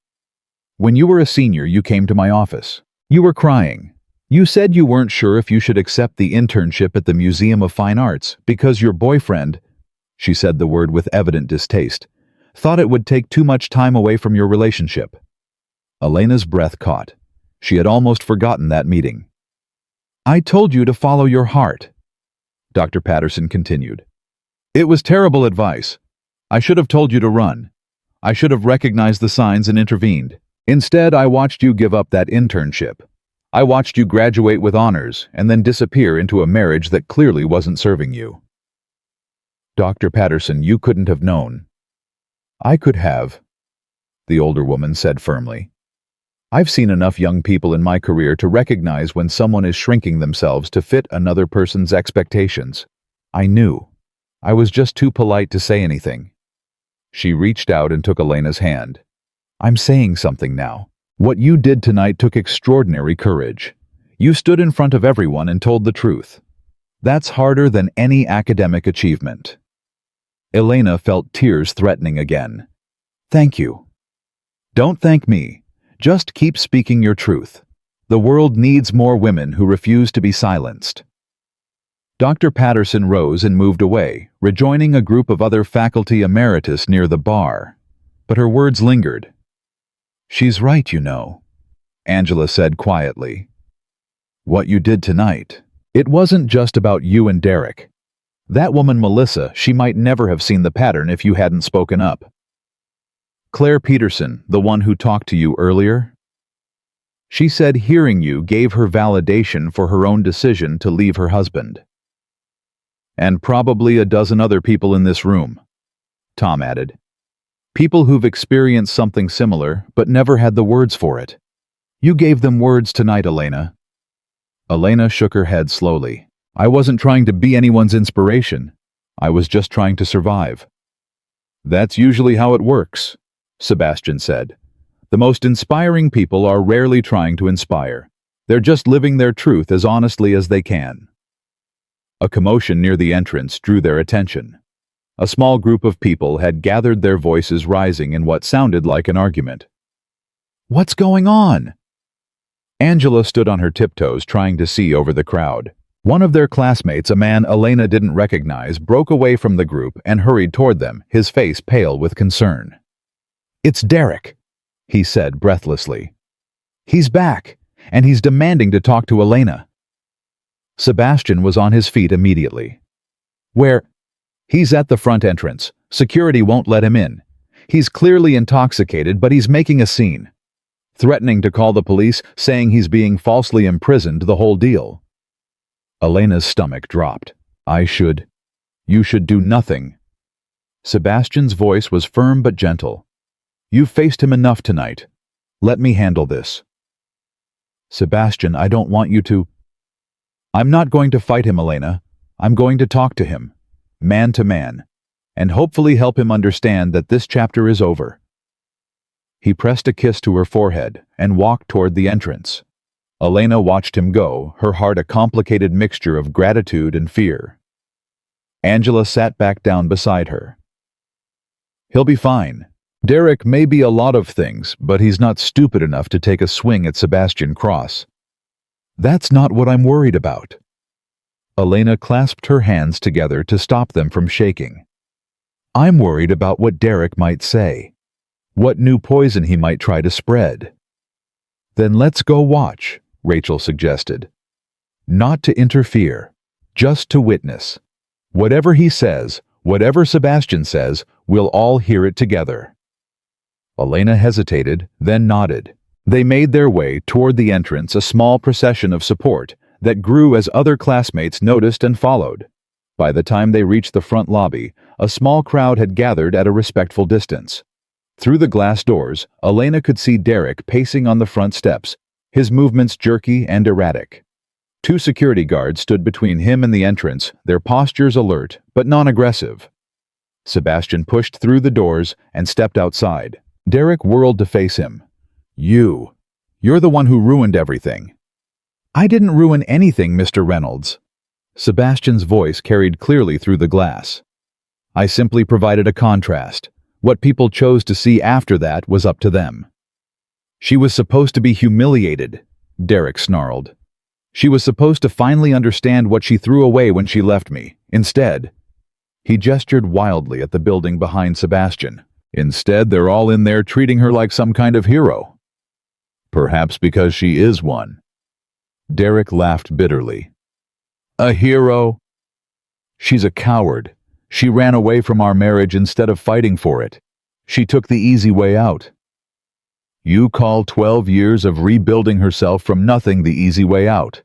When you were a senior, you came to my office. You were crying. You said you weren't sure if you should accept the internship at the Museum of Fine Arts because your boyfriend, she said the word with evident distaste, thought it would take too much time away from your relationship. Elena's breath caught. She had almost forgotten that meeting. I told you to follow your heart, Dr. Patterson continued. It was terrible advice. I should have told you to run. I should have recognized the signs and intervened. Instead, I watched you give up that internship. I watched you graduate with honors and then disappear into a marriage that clearly wasn't serving you. Dr. Patterson, you couldn't have known. I could have, the older woman said firmly. I've seen enough young people in my career to recognize when someone is shrinking themselves to fit another person's expectations. I knew. I was just too polite to say anything. She reached out and took Elena's hand. I'm saying something now. What you did tonight took extraordinary courage. You stood in front of everyone and told the truth. That's harder than any academic achievement. Elena felt tears threatening again. Thank you. Don't thank me. Just keep speaking your truth. The world needs more women who refuse to be silenced. Dr. Patterson rose and moved away, rejoining a group of other faculty emeritus near the bar. But her words lingered. She's right, you know, Angela said quietly. What you did tonight, it wasn't just about you and Derek. That woman Melissa, she might never have seen the pattern if you hadn't spoken up. Claire Peterson, the one who talked to you earlier? She said hearing you gave her validation for her own decision to leave her husband. And probably a dozen other people in this room, Tom added. People who've experienced something similar but never had the words for it. You gave them words tonight, Elena. Elena shook her head slowly. I wasn't trying to be anyone's inspiration. I was just trying to survive. That's usually how it works, Sebastian said. The most inspiring people are rarely trying to inspire. They're just living their truth as honestly as they can. A commotion near the entrance drew their attention. A small group of people had gathered, their voices rising in what sounded like an argument. What's going on? Angela stood on her tiptoes trying to see over the crowd. One of their classmates, a man Elena didn't recognize, broke away from the group and hurried toward them, his face pale with concern. It's Derek, he said breathlessly. He's back, and he's demanding to talk to Elena. Sebastian was on his feet immediately. Where? He's at the front entrance. Security won't let him in. He's clearly intoxicated, but he's making a scene. threatening to call the police, saying he's being falsely imprisoned, the whole deal. Elena's stomach dropped. You should do nothing. Sebastian's voice was firm but gentle. You've faced him enough tonight. Let me handle this. Sebastian, I don't want you to. I'm not going to fight him, Elena. I'm going to talk to him, man to man, and hopefully help him understand that this chapter is over. He pressed a kiss to her forehead and walked toward the entrance. Elena watched him go, her heart a complicated mixture of gratitude and fear. Angela sat back down beside her. He'll be fine. Derek may be a lot of things, but he's not stupid enough to take a swing at Sebastian Cross. That's not what I'm worried about. Elena clasped her hands together to stop them from shaking. I'm worried about what Derek might say. What new poison he might try to spread. Then let's go watch, Rachel suggested. Not to interfere, just to witness. Whatever he says, whatever Sebastian says, we'll all hear it together. Elena hesitated, then nodded. They made their way toward the entrance, a small procession of support that grew as other classmates noticed and followed. By the time they reached the front lobby, a small crowd had gathered at a respectful distance. Through the glass doors, Elena could see Derek pacing on the front steps, his movements jerky and erratic. 2 security guards stood between him and the entrance, their postures alert but non-aggressive. Sebastian pushed through the doors and stepped outside. Derek whirled to face him. You're the one who ruined everything. I didn't ruin anything, Mr. Reynolds. Sebastian's voice carried clearly through the glass. I simply provided a contrast. What people chose to see after that was up to them. She was supposed to be humiliated, Derek snarled. She was supposed to finally understand what she threw away when she left me. Instead, he gestured wildly at the building behind Sebastian. Instead, they're all in there treating her like some kind of hero. Perhaps because she is one. Derek laughed bitterly. A hero? She's a coward. She ran away from our marriage instead of fighting for it. She took the easy way out. You call 12 years of rebuilding herself from nothing the easy way out.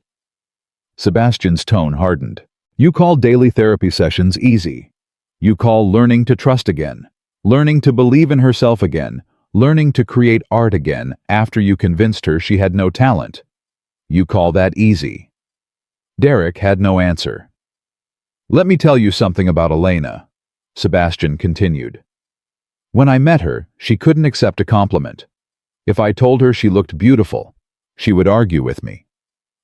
Sebastian's tone hardened. You call daily therapy sessions easy. You call learning to trust again, learning to believe in herself again, learning to create art again after you convinced her she had no talent. You call that easy. Derek had no answer. Let me tell you something about Elena, Sebastian continued. When I met her, she couldn't accept a compliment. If I told her she looked beautiful, she would argue with me.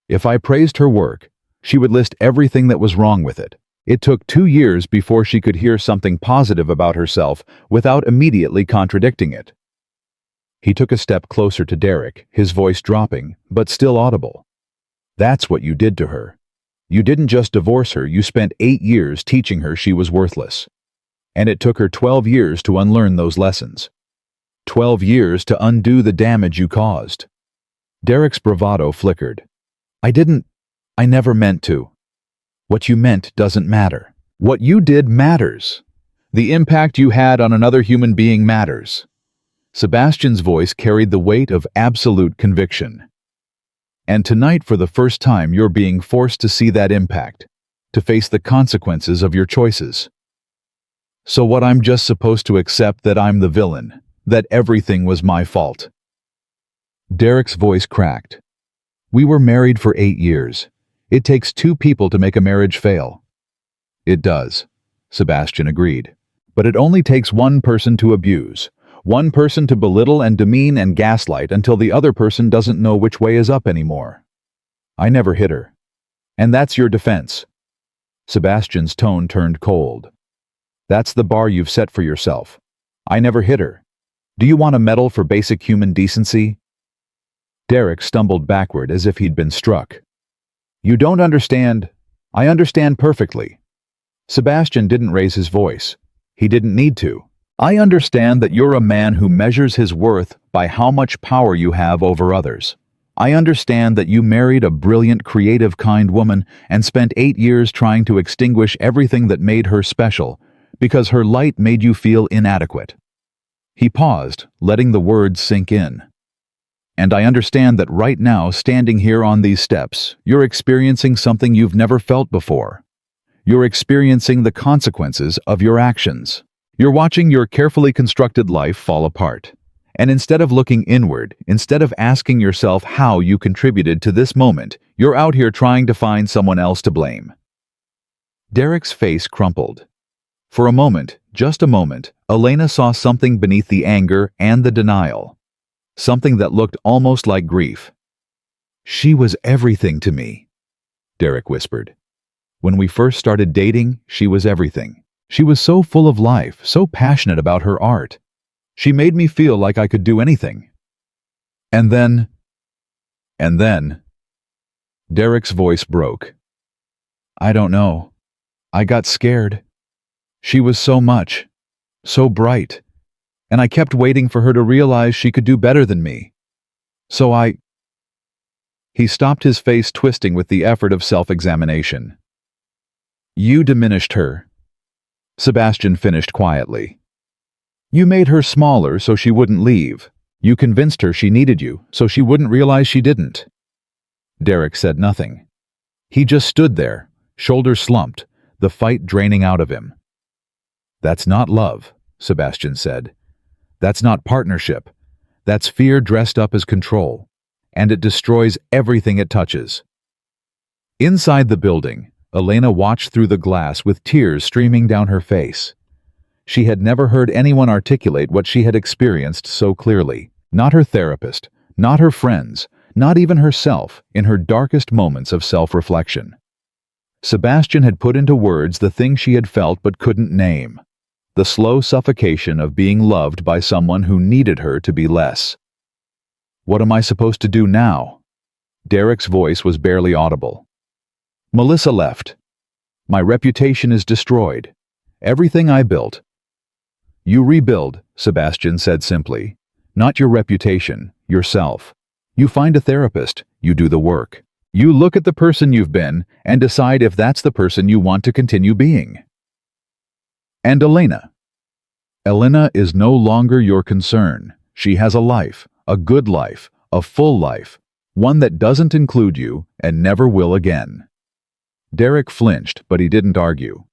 If I praised her work, she would list everything that was wrong with it. It took 2 years before she could hear something positive about herself without immediately contradicting it. He took a step closer to Derek, his voice dropping, but still audible. That's what you did to her. You didn't just divorce her, you spent 8 years teaching her she was worthless. And it took her 12 years to unlearn those lessons. 12 years to undo the damage you caused. Derek's bravado flickered. I never meant to. What you meant doesn't matter. What you did matters. The impact you had on another human being matters. Sebastian's voice carried the weight of absolute conviction. And tonight, for the first time, you're being forced to see that impact, to face the consequences of your choices. So what, I'm just supposed to accept that I'm the villain, that everything was my fault? Derek's voice cracked. We were married for 8 years. It takes 2 people to make a marriage fail. It does, Sebastian agreed. But it only takes one person to abuse, one person to belittle and demean and gaslight until the other person doesn't know which way is up anymore. I never hit her. And that's your defense. Sebastian's tone turned cold. That's the bar you've set for yourself. I never hit her. Do you want a medal for basic human decency? Derek stumbled backward as if he'd been struck. You don't understand. I understand perfectly. Sebastian didn't raise his voice. He didn't need to. I understand that you're a man who measures his worth by how much power you have over others. I understand that you married a brilliant, creative, kind woman and spent 8 years trying to extinguish everything that made her special because her light made you feel inadequate. He paused, letting the words sink in. And I understand that right now, standing here on these steps, you're experiencing something you've never felt before. You're experiencing the consequences of your actions. You're watching your carefully constructed life fall apart. And instead of looking inward, instead of asking yourself how you contributed to this moment, you're out here trying to find someone else to blame. Derek's face crumpled. For a moment, just a moment, Elena saw something beneath the anger and the denial. Something that looked almost like grief. "She was everything to me," Derek whispered. "When we first started dating, she was everything. She was so full of life, so passionate about her art. She made me feel like I could do anything. And then... Derek's voice broke. "I don't know. I got scared. She was so much, so bright, and I kept waiting for her to realize she could do better than me. So I..." He stopped, his face twisting with the effort of self-examination. "You diminished her," Sebastian finished quietly. "You made her smaller so she wouldn't leave. You convinced her she needed you so she wouldn't realize she didn't." Derek said nothing. He just stood there, shoulders slumped, the fight draining out of him. "That's not love," Sebastian said. "That's not partnership. That's fear dressed up as control. And it destroys everything it touches." Inside the building, Elena watched through the glass with tears streaming down her face. She had never heard anyone articulate what she had experienced so clearly. Not her therapist, not her friends, not even herself in her darkest moments of self-reflection. Sebastian had put into words the thing she had felt but couldn't name. The slow suffocation of being loved by someone who needed her to be less. "What am I supposed to do now?" Derek's voice was barely audible. "Melissa left. My reputation is destroyed. Everything I built." "You rebuild," Sebastian said simply. "Not your reputation, yourself. You find a therapist, you do the work. You look at the person you've been and decide if that's the person you want to continue being." "And Elena? Elena is no longer your concern. She has a life, a good life, a full life, one that doesn't include you and never will again." Derek flinched, but he didn't argue.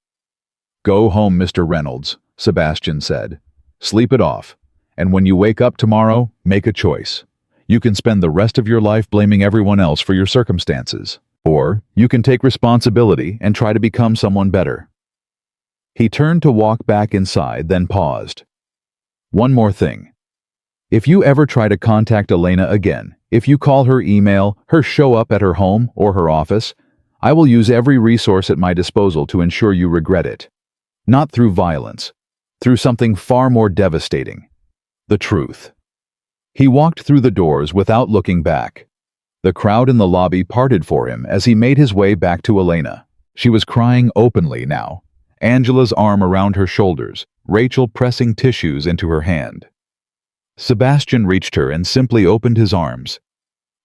"Go home, Mr. Reynolds," Sebastian said. "Sleep it off, and when you wake up tomorrow, make a choice. You can spend the rest of your life blaming everyone else for your circumstances, or you can take responsibility and try to become someone better." He turned to walk back inside, then paused. "One more thing. If you ever try to contact Elena again, if you call her, email her, show up at her home or her office, I will use every resource at my disposal to ensure you regret it. Not through violence, through something far more devastating. The truth." He walked through the doors without looking back. The crowd in the lobby parted for him as he made his way back to Elena. She was crying openly now, Angela's arm around her shoulders, Rachel pressing tissues into her hand. Sebastian reached her and simply opened his arms.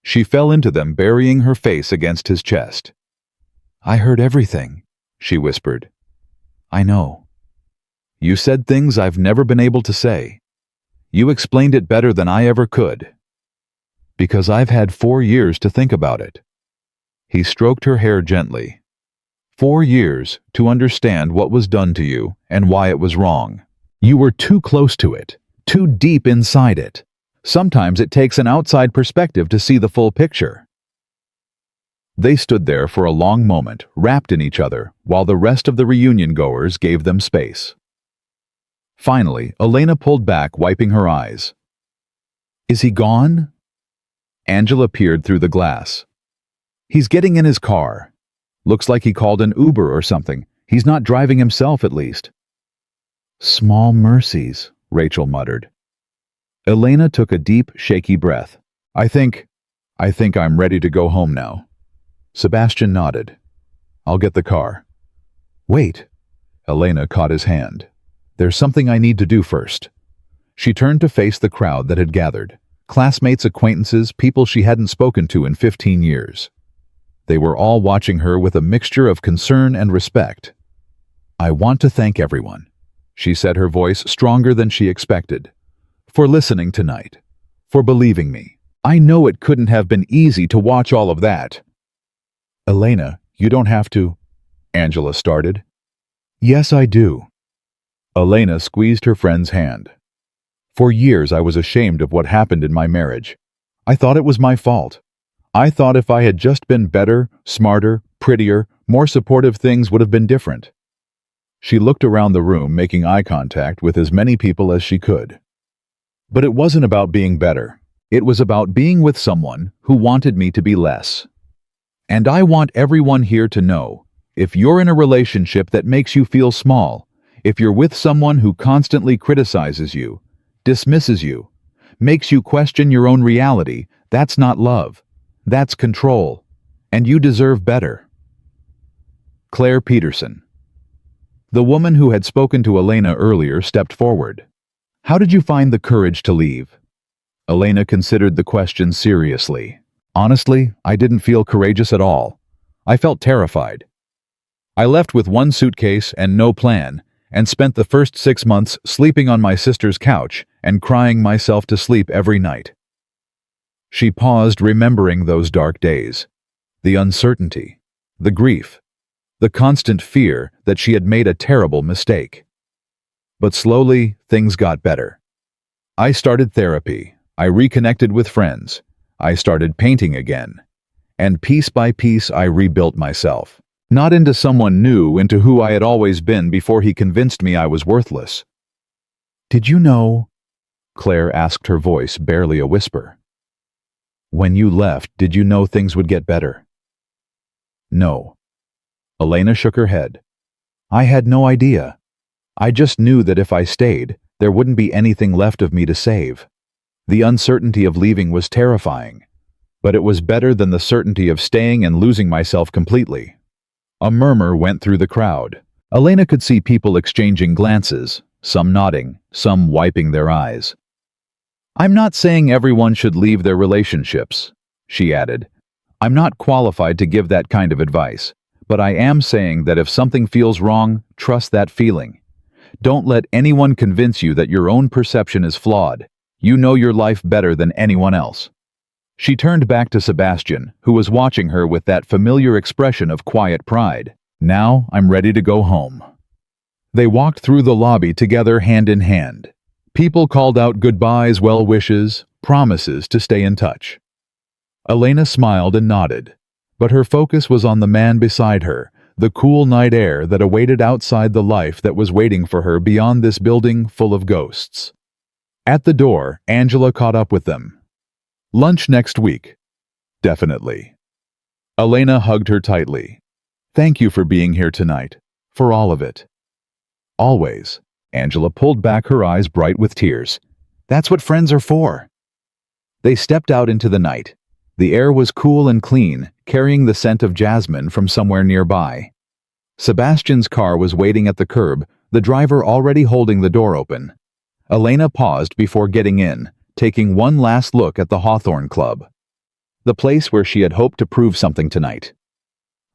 She fell into them, burying her face against his chest. "I heard everything," she whispered. "I know. You said things I've never been able to say. You explained it better than I ever could. Because I've had 4 years to think about it." He stroked her hair gently. 4 years to understand what was done to you and why it was wrong. You were too close to it, too deep inside it. Sometimes it takes an outside perspective to see the full picture. They stood there for a long moment, wrapped in each other, while the rest of the reunion goers gave them space. Finally, Elena pulled back, wiping her eyes. "Is he gone?" Angela peered through the glass. "He's getting in his car. Looks like he called an Uber or something. He's not driving himself, at least." "Small mercies," Rachel muttered. Elena took a deep, shaky breath. I think I'm ready to go home now." Sebastian nodded. "I'll get the car." "Wait." Elena caught his hand. "There's something I need to do first." She turned to face the crowd that had gathered. Classmates, acquaintances, people she hadn't spoken to in 15 years. They were all watching her with a mixture of concern and respect. "I want to thank everyone," she said, her voice stronger than she expected, "for listening tonight, for believing me, I know it couldn't have been easy to watch all of that. Elena, you don't have to, Angela started. Yes, I do. Elena squeezed her friend's hand. For years I was ashamed of what happened in my marriage. I thought it was my fault. I thought if I had just been better, smarter, prettier, more supportive, things would have been different. She looked around the room, making eye contact with as many people as she could. But it wasn't about being better. It was about being with someone who wanted me to be less. And I want everyone here to know, if you're in a relationship that makes you feel small, if you're with someone who constantly criticizes you, dismisses you, makes you question your own reality, that's not love. That's control. And you deserve better. Claire Peterson. The woman who had spoken to Elena earlier stepped forward. How did you find the courage to leave? Elena considered the question seriously. Honestly, I didn't feel courageous at all. I felt terrified. I left with one suitcase and no plan, and spent the first 6 months sleeping on my sister's couch and crying myself to sleep every night. She paused, remembering those dark days. The uncertainty, the grief, the constant fear that she had made a terrible mistake. But slowly, things got better. I started therapy. I reconnected with friends. I started painting again. And piece by piece, I rebuilt myself. Not into someone new, into who I had always been before he convinced me I was worthless. Did you know? Claire asked, her voice barely a whisper. When you left, did you know things would get better? No. Elena shook her head. I had no idea. I just knew that if I stayed, there wouldn't be anything left of me to save. The uncertainty of leaving was terrifying, but it was better than the certainty of staying and losing myself completely. A murmur went through the crowd. Elena could see people exchanging glances, some nodding, some wiping their eyes. I'm not saying everyone should leave their relationships, she added. I'm not qualified to give that kind of advice, but I am saying that if something feels wrong, trust that feeling. Don't let anyone convince you that your own perception is flawed. You know your life better than anyone else. She turned back to Sebastian, who was watching her with that familiar expression of quiet pride. Now I'm ready to go home. They walked through the lobby together, hand in hand. People called out goodbyes, well wishes, promises to stay in touch. Elena smiled and nodded, but her focus was on the man beside her, the cool night air that awaited outside the life that was waiting for her beyond this building full of ghosts. At the door, Angela caught up with them. Lunch next week. Definitely. Elena hugged her tightly. Thank you for being here tonight. For all of it. Always. Angela pulled back, her eyes bright with tears. That's what friends are for. They stepped out into the night. The air was cool and clean, carrying the scent of jasmine from somewhere nearby. Sebastian's car was waiting at the curb, the driver already holding the door open. Elena paused before getting in, taking one last look at the Hawthorne Club. The place where she had hoped to prove something tonight.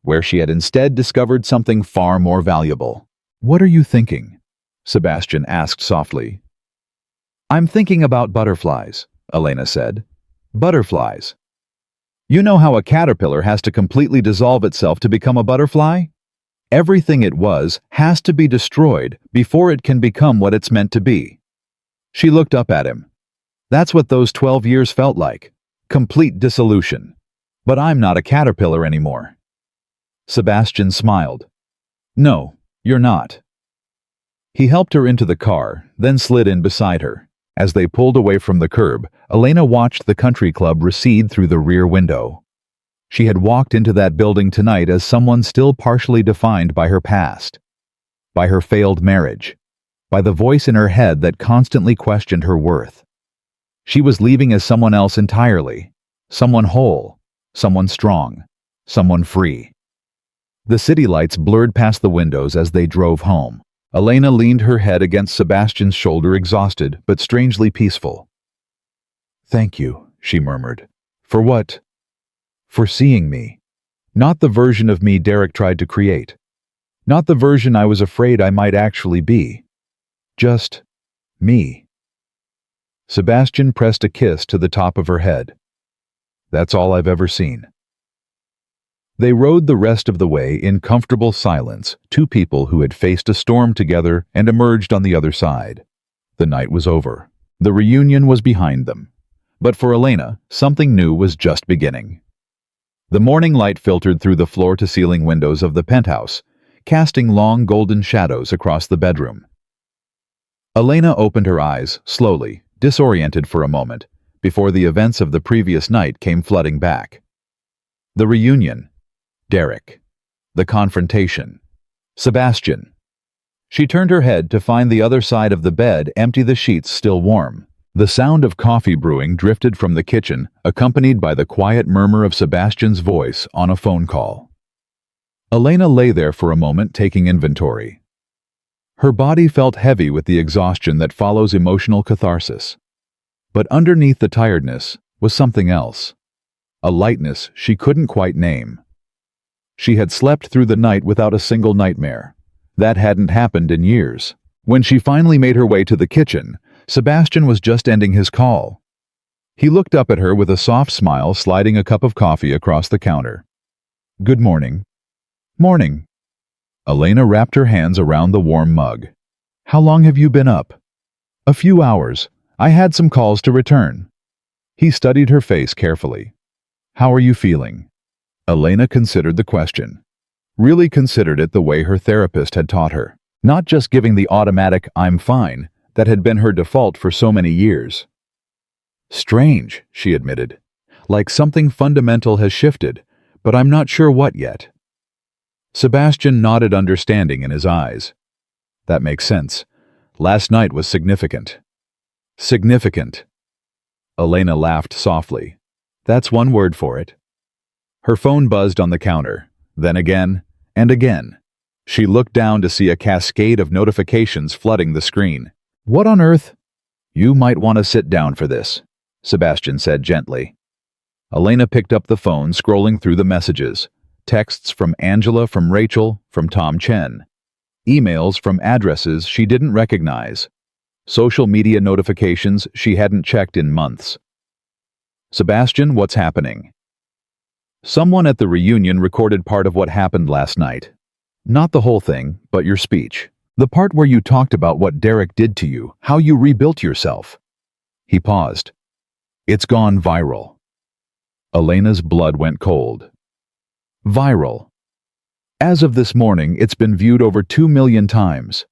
Where she had instead discovered something far more valuable. What are you thinking? Sebastian asked softly. I'm thinking about butterflies, Elena said. Butterflies. You know how a caterpillar has to completely dissolve itself to become a butterfly? Everything it was has to be destroyed before it can become what it's meant to be. She looked up at him. That's what those 12 years felt like. Complete dissolution. But I'm not a caterpillar anymore. Sebastian smiled. No, you're not. He helped her into the car, then slid in beside her. As they pulled away from the curb, Elena watched the country club recede through the rear window. She had walked into that building tonight as someone still partially defined by her past. By her failed marriage. By the voice in her head that constantly questioned her worth. She was leaving as someone else entirely. Someone whole. Someone strong. Someone free. The city lights blurred past the windows as they drove home. Elena leaned her head against Sebastian's shoulder, exhausted but strangely peaceful. Thank you, she murmured. For what? For seeing me. Not the version of me Derek tried to create. Not the version I was afraid I might actually be. Just me. Sebastian pressed a kiss to the top of her head. That's all I've ever seen." They rode the rest of the way in comfortable silence, two people who had faced a storm together and emerged on the other side. The night was over. The reunion was behind them. But for Elena, something new was just beginning. The morning light filtered through the floor-to-ceiling windows of the penthouse, casting long golden shadows across the bedroom. Elena opened her eyes, slowly, disoriented for a moment, before the events of the previous night came flooding back. The reunion. Derek. The confrontation. Sebastian. She turned her head to find the other side of the bed empty, the sheets still warm. The sound of coffee brewing drifted from the kitchen, accompanied by the quiet murmur of Sebastian's voice on a phone call. Elena lay there for a moment, taking inventory. Her body felt heavy with the exhaustion that follows emotional catharsis. But underneath the tiredness was something else. A lightness she couldn't quite name. She had slept through the night without a single nightmare. That hadn't happened in years. When she finally made her way to the kitchen, Sebastian was just ending his call. He looked up at her with a soft smile, sliding a cup of coffee across the counter. "Good morning." "Morning." Elena wrapped her hands around the warm mug. "How long have you been up?" "A few hours. I had some calls to return." He studied her face carefully. "How are you feeling?" Elena considered the question. Really considered it the way her therapist had taught her. Not just giving the automatic "I'm fine" that had been her default for so many years. "Strange," she admitted. "Like something fundamental has shifted, but I'm not sure what yet." Sebastian nodded, understanding in his eyes. "That makes sense. Last night was significant." "Significant." Elena laughed softly. "That's one word for it." Her phone buzzed on the counter, then again and again. She looked down to see a cascade of notifications flooding the screen. "What on earth?" "You might want to sit down for this," Sebastian said gently. Elena picked up the phone, scrolling through the messages. Texts from Angela, from Rachel, from Tom Chen. Emails from addresses she didn't recognize. Social media notifications she hadn't checked in months. "Sebastian, what's happening?" "Someone at the reunion recorded part of what happened last night. Not the whole thing, but your speech. The part where you talked about what Derek did to you, how you rebuilt yourself." He paused. "It's gone viral." Elena's blood went cold. Viral. As of this morning, it's been viewed over 2 million times.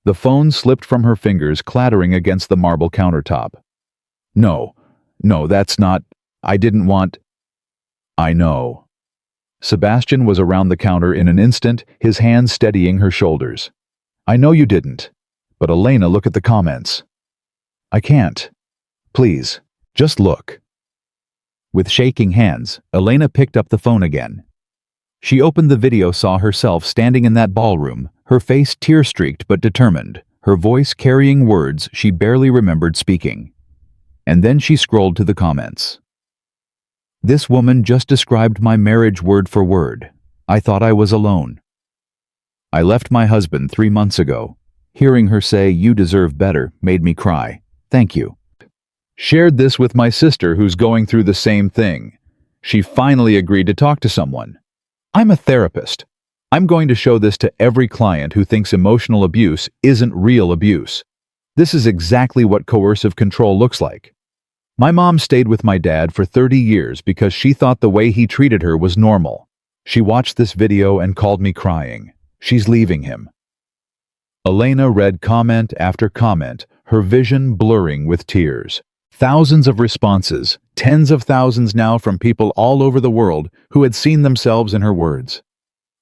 The phone slipped from her fingers, clattering against the marble countertop. No, that's not. I didn't want." "I know." Sebastian was around the counter in an instant, his hands steadying her shoulders. "I know you didn't. But Elena, look at the comments." "I can't. Please, just look." With shaking hands, Elena picked up the phone again. She opened the video, saw herself standing in that ballroom, her face tear-streaked but determined, her voice carrying words she barely remembered speaking. And then she scrolled to the comments. "This woman just described my marriage word for word. I thought I was alone. I left my husband 3 months ago. Hearing her say, 'You deserve better,' made me cry. Thank you. Shared this with my sister who's going through the same thing. She finally agreed to talk to someone. I'm a therapist. I'm going to show this to every client who thinks emotional abuse isn't real abuse. This is exactly what coercive control looks like. My mom stayed with my dad for 30 years because she thought the way he treated her was normal. She watched this video and called me crying. She's leaving him." Elena read comment after comment, her vision blurring with tears. Thousands of responses, tens of thousands now, from people all over the world who had seen themselves in her words.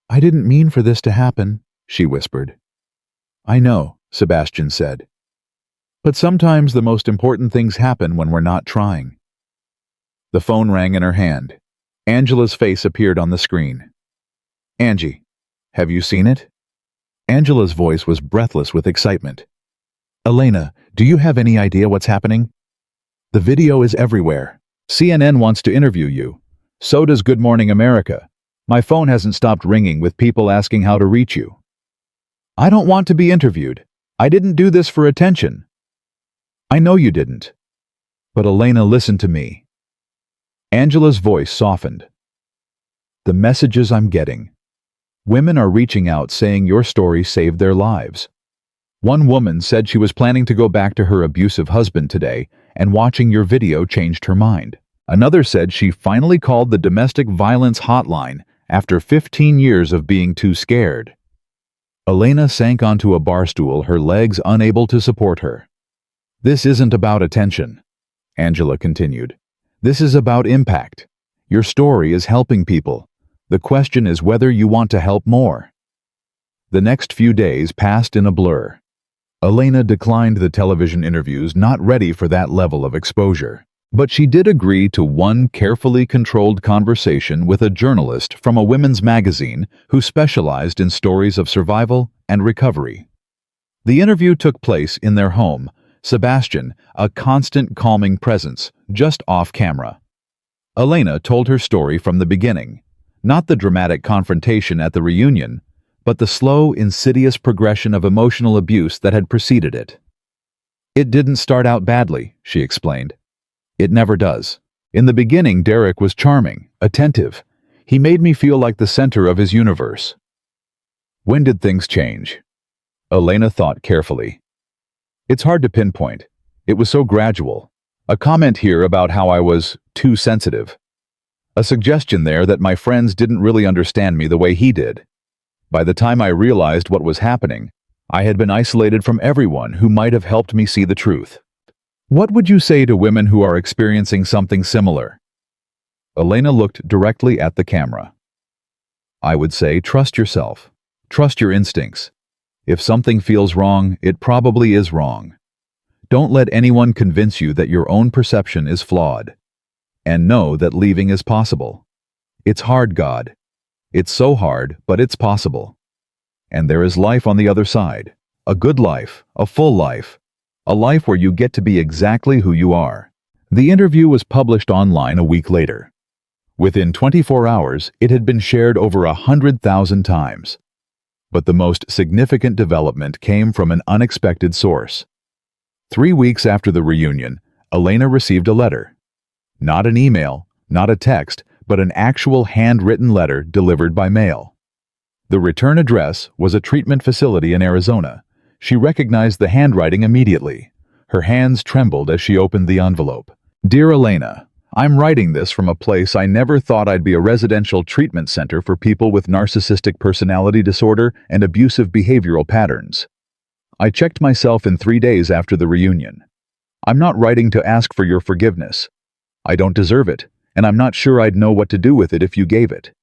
"I didn't mean for this to happen," she whispered. "I know," Sebastian said. "But sometimes the most important things happen when we're not trying." The phone rang in her hand. Angela's face appeared on the screen. "Angie, have you seen it?" Angela's voice was breathless with excitement. "Elena, do you have any idea what's happening? The video is everywhere. CNN wants to interview you. So does Good Morning America. My phone hasn't stopped ringing with people asking how to reach you." "I don't want to be interviewed. I didn't do this for attention." "I know you didn't. But Elena, listen to me." Angela's voice softened. The messages I'm getting. Women are reaching out saying your story saved their lives. One woman said she was planning to go back to her abusive husband today, and watching your video changed her mind. Another said she finally called the domestic violence hotline after 15 years of being too scared. Elena sank onto a bar stool, her legs unable to support her. This isn't about attention, Angela continued. This is about impact. Your story is helping people. The question is whether you want to help more. The next few days passed in a blur. Elena declined the television interviews, not ready for that level of exposure. But she did agree to one carefully controlled conversation with a journalist from a women's magazine who specialized in stories of survival and recovery. The interview took place in their home, Sebastian, a constant calming presence, just off camera. Elena told her story from the beginning, not the dramatic confrontation at the reunion, but the slow, insidious progression of emotional abuse that had preceded it. It didn't start out badly, she explained. It never does. In the beginning, Derek was charming, attentive. He made me feel like the center of his universe. When did things change? Elena thought carefully. It's hard to pinpoint. It was so gradual. A comment here about how I was too sensitive. A suggestion there that my friends didn't really understand me the way he did. By the time I realized what was happening, I had been isolated from everyone who might have helped me see the truth. What would you say to women who are experiencing something similar? Elena looked directly at the camera. I would say trust yourself. Trust your instincts. If something feels wrong, it probably is wrong. Don't let anyone convince you that your own perception is flawed. And know that leaving is possible. It's hard, God. It's so hard, but it's possible. And there is life on the other side. A good life, a full life. A life where you get to be exactly who you are. The interview was published online a week later. Within 24 hours, it had been shared over 100,000 times. But the most significant development came from an unexpected source. 3 weeks after the reunion, Elena received a letter. Not an email, not a text, but an actual handwritten letter delivered by mail. The return address was a treatment facility in Arizona. She recognized the handwriting immediately. Her hands trembled as she opened the envelope. Dear Elena, I'm writing this from a place I never thought I'd be, a residential treatment center for people with narcissistic personality disorder and abusive behavioral patterns. I checked myself in 3 days after the reunion. I'm not writing to ask for your forgiveness. I don't deserve it, and I'm not sure I'd know what to do with it if you gave it.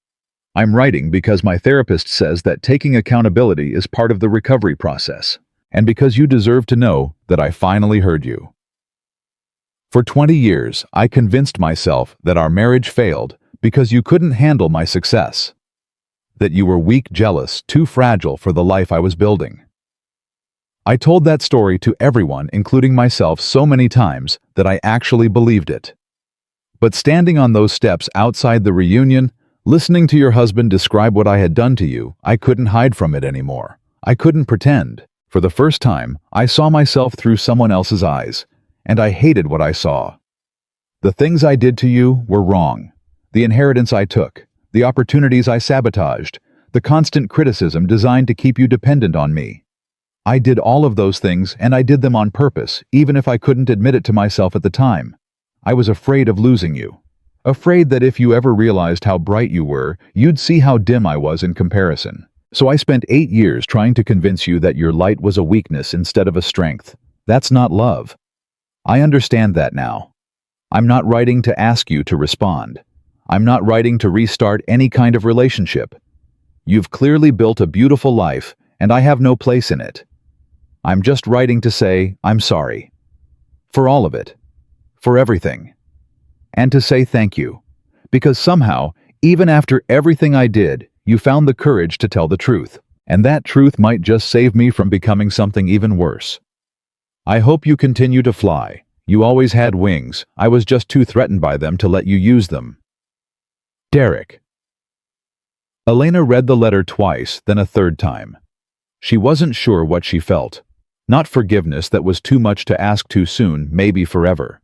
I'm writing because my therapist says that taking accountability is part of the recovery process. And because you deserve to know that I finally heard you. For 20 years, I convinced myself that our marriage failed because you couldn't handle my success. That you were weak, jealous, too fragile for the life I was building. I told that story to everyone, including myself, so many times that I actually believed it. But standing on those steps outside the reunion, listening to your husband describe what I had done to you, I couldn't hide from it anymore. I couldn't pretend. For the first time, I saw myself through someone else's eyes, and I hated what I saw. The things I did to you were wrong. The inheritance I took, the opportunities I sabotaged, the constant criticism designed to keep you dependent on me. I did all of those things, and I did them on purpose, even if I couldn't admit it to myself at the time. I was afraid of losing you. Afraid that if you ever realized how bright you were, you'd see how dim I was in comparison. So I spent 8 years trying to convince you that your light was a weakness instead of a strength. That's not love. I understand that now. I'm not writing to ask you to respond. I'm not writing to restart any kind of relationship. You've clearly built a beautiful life, and I have no place in it. I'm just writing to say I'm sorry. For all of it. For everything. And to say thank you. Because somehow, even after everything I did, you found the courage to tell the truth, and that truth might just save me from becoming something even worse. I hope you continue to fly. You always had wings. I was just too threatened by them to let you use them. Derek. Elena read the letter twice, then a third time. She wasn't sure what she felt. Not forgiveness, that was too much to ask too soon, maybe forever.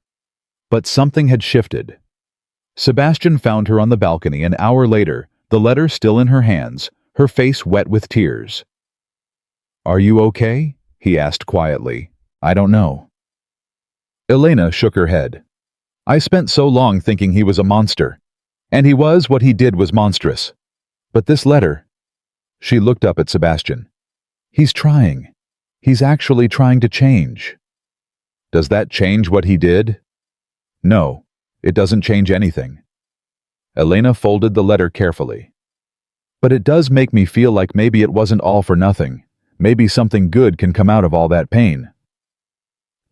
But something had shifted. Sebastian found her on the balcony an hour later, the letter still in her hands, her face wet with tears. "Are you okay?" he asked quietly. "I don't know." Elena shook her head. "I spent so long thinking he was a monster. And he was. What he did was monstrous. But this letter—" She looked up at Sebastian. "He's trying. He's actually trying to change." "Does that change what he did?" "No, it doesn't change anything." Elena folded the letter carefully. "But it does make me feel like maybe it wasn't all for nothing. Maybe something good can come out of all that pain.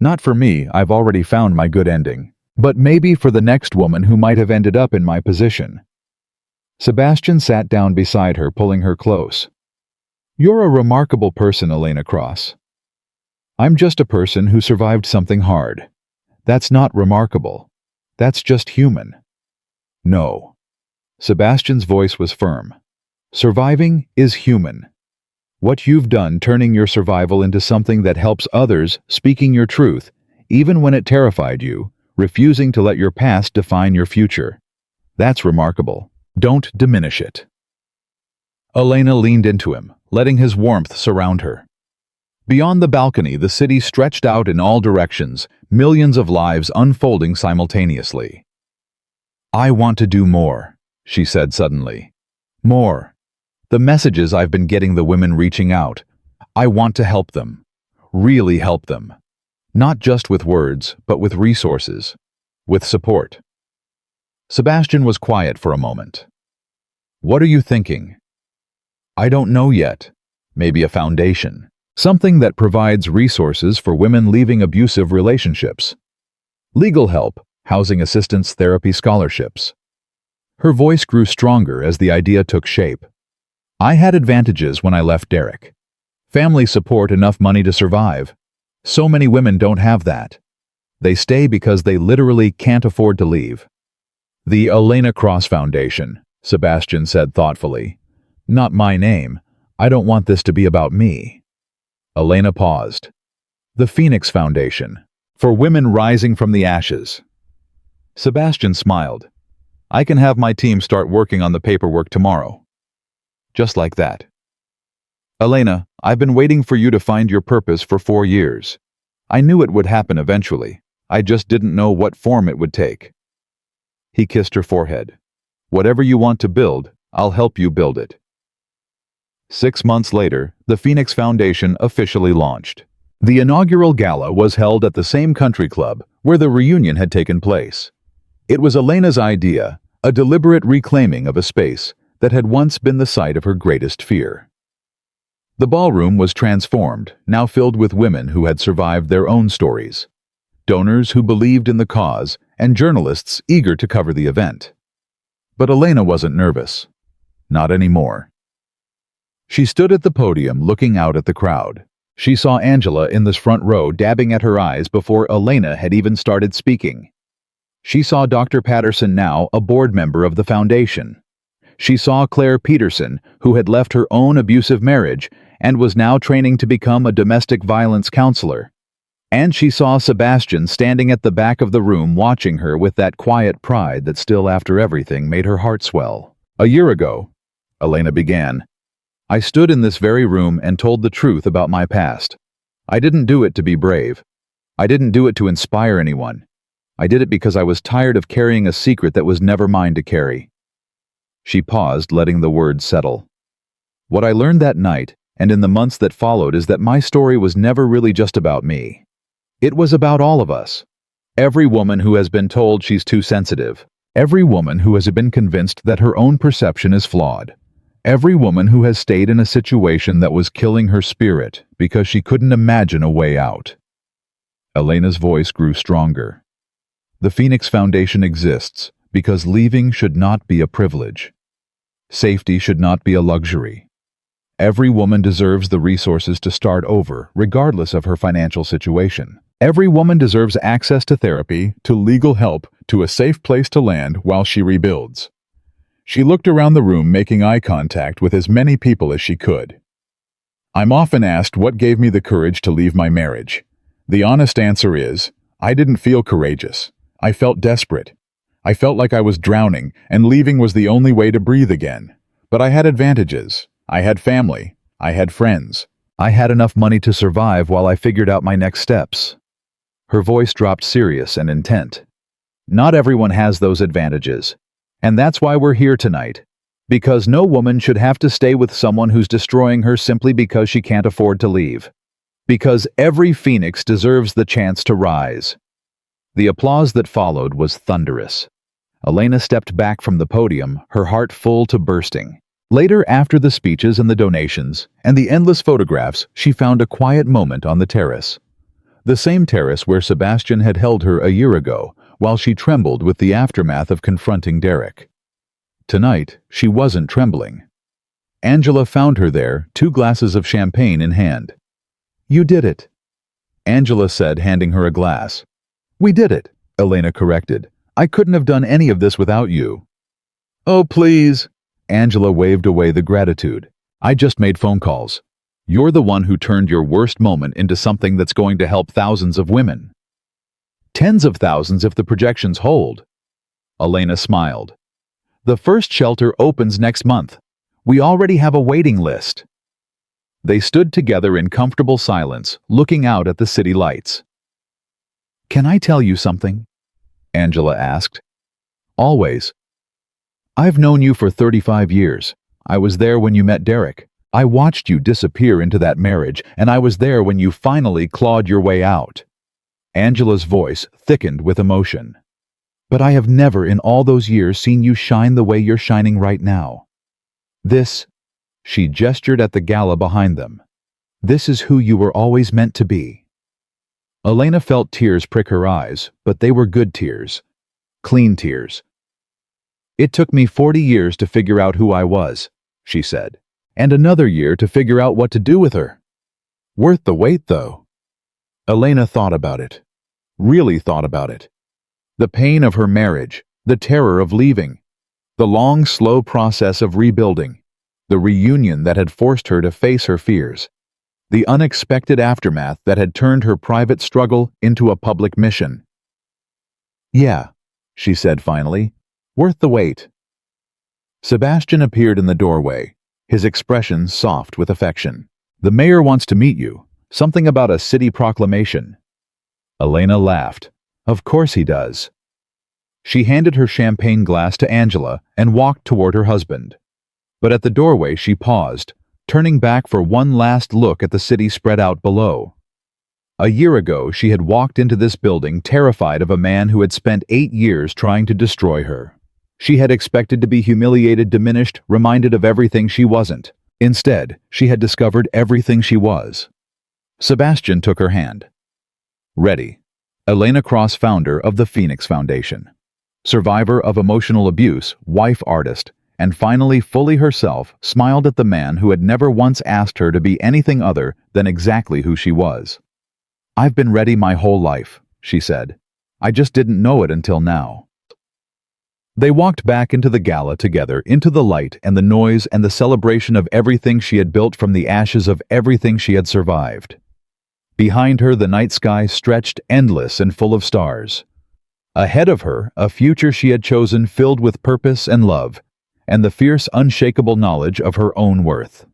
Not for me, I've already found my good ending. But maybe for the next woman who might have ended up in my position." Sebastian sat down beside her, pulling her close. "You're a remarkable person, Elena Cross." "I'm just a person who survived something hard. That's not remarkable. That's just human." "No." Sebastian's voice was firm. "Surviving is human. What you've done, turning your survival into something that helps others, speaking your truth, even when it terrified you, refusing to let your past define your future. That's remarkable. Don't diminish it." Elena leaned into him, letting his warmth surround her. Beyond the balcony, the city stretched out in all directions, millions of lives unfolding simultaneously. "I want to do more," she said suddenly. "More. The messages I've been getting, the women reaching out. I want to help them. Really help them. Not just with words, but with resources. With support." Sebastian was quiet for a moment. "What are you thinking?" "I don't know yet. Maybe a foundation. Something that provides resources for women leaving abusive relationships. Legal help, housing assistance, therapy, scholarships." Her voice grew stronger as the idea took shape. "I had advantages when I left Derek. Family support, enough money to survive. So many women don't have that. They stay because they literally can't afford to leave." "The Elena Cross Foundation," Sebastian said thoughtfully. "Not my name. I don't want this to be about me." Elena paused. "The Phoenix Foundation, for women rising from the ashes." Sebastian smiled. "I can have my team start working on the paperwork tomorrow." Just like that. "Elena, I've been waiting for you to find your purpose for 4 years. I knew it would happen eventually. I just didn't know what form it would take." He kissed her forehead. "Whatever you want to build, I'll help you build it." 6 months later, the Phoenix Foundation officially launched. The inaugural gala was held at the same country club where the reunion had taken place. It was Elena's idea, a deliberate reclaiming of a space that had once been the site of her greatest fear. The ballroom was transformed, now filled with women who had survived their own stories, donors who believed in the cause, and journalists eager to cover the event. But Elena wasn't nervous. Not anymore. She stood at the podium looking out at the crowd. She saw Angela in this front row dabbing at her eyes before Elena had even started speaking. She saw Dr. Patterson, now a board member of the foundation. She saw Claire Peterson, who had left her own abusive marriage and was now training to become a domestic violence counselor. And she saw Sebastian standing at the back of the room watching her with that quiet pride that still, after everything, made her heart swell. "A year ago," Elena began, "I stood in this very room and told the truth about my past. I didn't do it to be brave. I didn't do it to inspire anyone. I did it because I was tired of carrying a secret that was never mine to carry." She paused, letting the words settle. "What I learned that night, and in the months that followed, is that my story was never really just about me. It was about all of us. Every woman who has been told she's too sensitive. Every woman who has been convinced that her own perception is flawed. Every woman who has stayed in a situation that was killing her spirit because she couldn't imagine a way out." Elena's voice grew stronger. "The Phoenix Foundation exists because leaving should not be a privilege. Safety should not be a luxury. Every woman deserves the resources to start over, regardless of her financial situation. Every woman deserves access to therapy, to legal help, to a safe place to land while she rebuilds." She looked around the room, making eye contact with as many people as she could. "I'm often asked what gave me the courage to leave my marriage. The honest answer is, I didn't feel courageous. I felt desperate. I felt like I was drowning, and leaving was the only way to breathe again. But I had advantages. I had family. I had friends. I had enough money to survive while I figured out my next steps. Her voice dropped serious and intent. Not everyone has those advantages. And that's why we're here tonight. Because no woman should have to stay with someone who's destroying her simply because she can't afford to leave. Because every phoenix deserves the chance to rise. The applause that followed was thunderous. Elena stepped back from the podium, her heart full to bursting. Later, after the speeches and the donations, and the endless photographs, she found a quiet moment on the terrace. The same terrace where Sebastian had held her a year ago, while she trembled with the aftermath of confronting Derek. Tonight, she wasn't trembling. Angela found her there, 2 glasses of champagne in hand. "You did it," Angela said, handing her a glass. "We did it," Elena corrected. "I couldn't have done any of this without you." "Oh, please," Angela waved away the gratitude. "I just made phone calls. You're the one who turned your worst moment into something that's going to help thousands of women. Tens of thousands if the projections hold." Elena smiled. "The first shelter opens next month. We already have a waiting list." They stood together in comfortable silence, looking out at the city lights. "Can I tell you something?" Angela asked. "Always. I've known you for 35 years. I was there when you met Derek. I watched you disappear into that marriage, and I was there when you finally clawed your way out." Angela's voice thickened with emotion. "But I have never in all those years seen you shine the way you're shining right now. This," she gestured at the gala behind them, "this is who you were always meant to be." Elena felt tears prick her eyes, but they were good tears. Clean tears. "It took me 40 years to figure out who I was," she said, "and another year to figure out what to do with her. Worth the wait, though." Elena thought about it. Really thought about it. The pain of her marriage, the terror of leaving, the long, slow process of rebuilding, the reunion that had forced her to face her fears, the unexpected aftermath that had turned her private struggle into a public mission. "Yeah," she said finally, "worth the wait." Sebastian appeared in the doorway, his expression soft with affection. "The mayor wants to meet you. Something about a city proclamation." Elena laughed. "Of course he does." She handed her champagne glass to Angela and walked toward her husband. But at the doorway she paused, turning back for one last look at the city spread out below. A year ago she had walked into this building terrified of a man who had spent 8 years trying to destroy her. She had expected to be humiliated, diminished, reminded of everything she wasn't. Instead, she had discovered everything she was. Sebastian took her hand. "Ready." Elena Cross, founder of the Phoenix Foundation. Survivor of emotional abuse, wife artist, and finally fully herself, smiled at the man who had never once asked her to be anything other than exactly who she was. "I've been ready my whole life," she said. "I just didn't know it until now." They walked back into the gala together, into the light and the noise and the celebration of everything she had built from the ashes of everything she had survived. Behind her, the night sky stretched endless and full of stars. Ahead of her, a future she had chosen filled with purpose and love, and the fierce, unshakable knowledge of her own worth.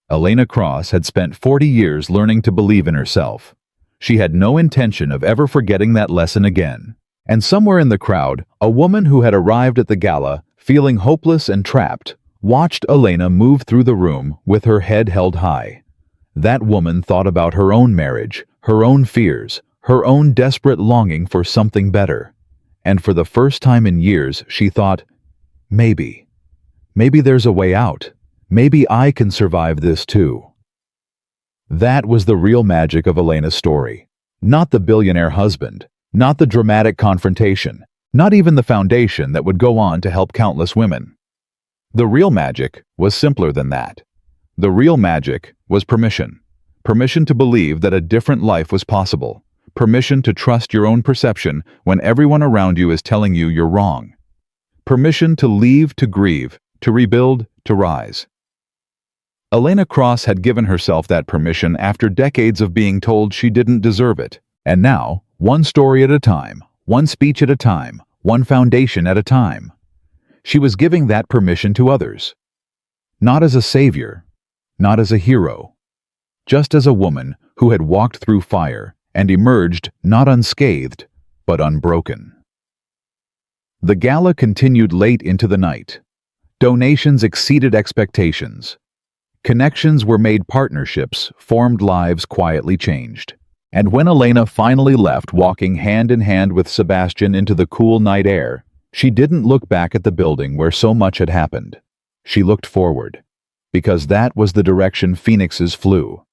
Elena Cross had spent 40 years learning to believe in herself. She had no intention of ever forgetting that lesson again. And somewhere in the crowd, a woman who had arrived at the gala, feeling hopeless and trapped, watched Elena move through the room with her head held high. That woman thought about her own marriage, her own fears, her own desperate longing for something better. And for the first time in years, she thought, maybe there's a way out. Maybe I can survive this too. That was the real magic of Elena's story. Not the billionaire husband, not the dramatic confrontation, not even the foundation that would go on to help countless women. The real magic was simpler than that. The real magic was permission. Permission to believe that a different life was possible. Permission to trust your own perception when everyone around you is telling you you're wrong. Permission to leave, to grieve, to rebuild, to rise. Elena Cross had given herself that permission after decades of being told she didn't deserve it. And now, one story at a time, one speech at a time, one foundation at a time. She was giving that permission to others. Not as a savior, not as a hero, just as a woman who had walked through fire and emerged not unscathed, but unbroken. The gala continued late into the night. Donations exceeded expectations. Connections were made, partnerships formed, lives quietly changed. And when Elena finally left, walking hand in hand with Sebastian into the cool night air, she didn't look back at the building where so much had happened. She looked forward, because that was the direction phoenixes flew.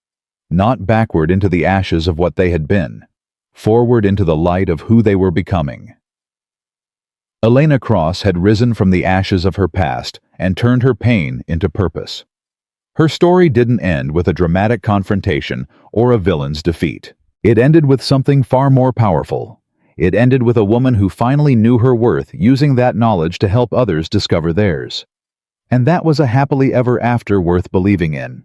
Not backward into the ashes of what they had been, forward into the light of who they were becoming. Elena Cross had risen from the ashes of her past and turned her pain into purpose. Her story didn't end with a dramatic confrontation or a villain's defeat. It ended with something far more powerful. It ended with a woman who finally knew her worth, using that knowledge to help others discover theirs. And that was a happily ever after worth believing in.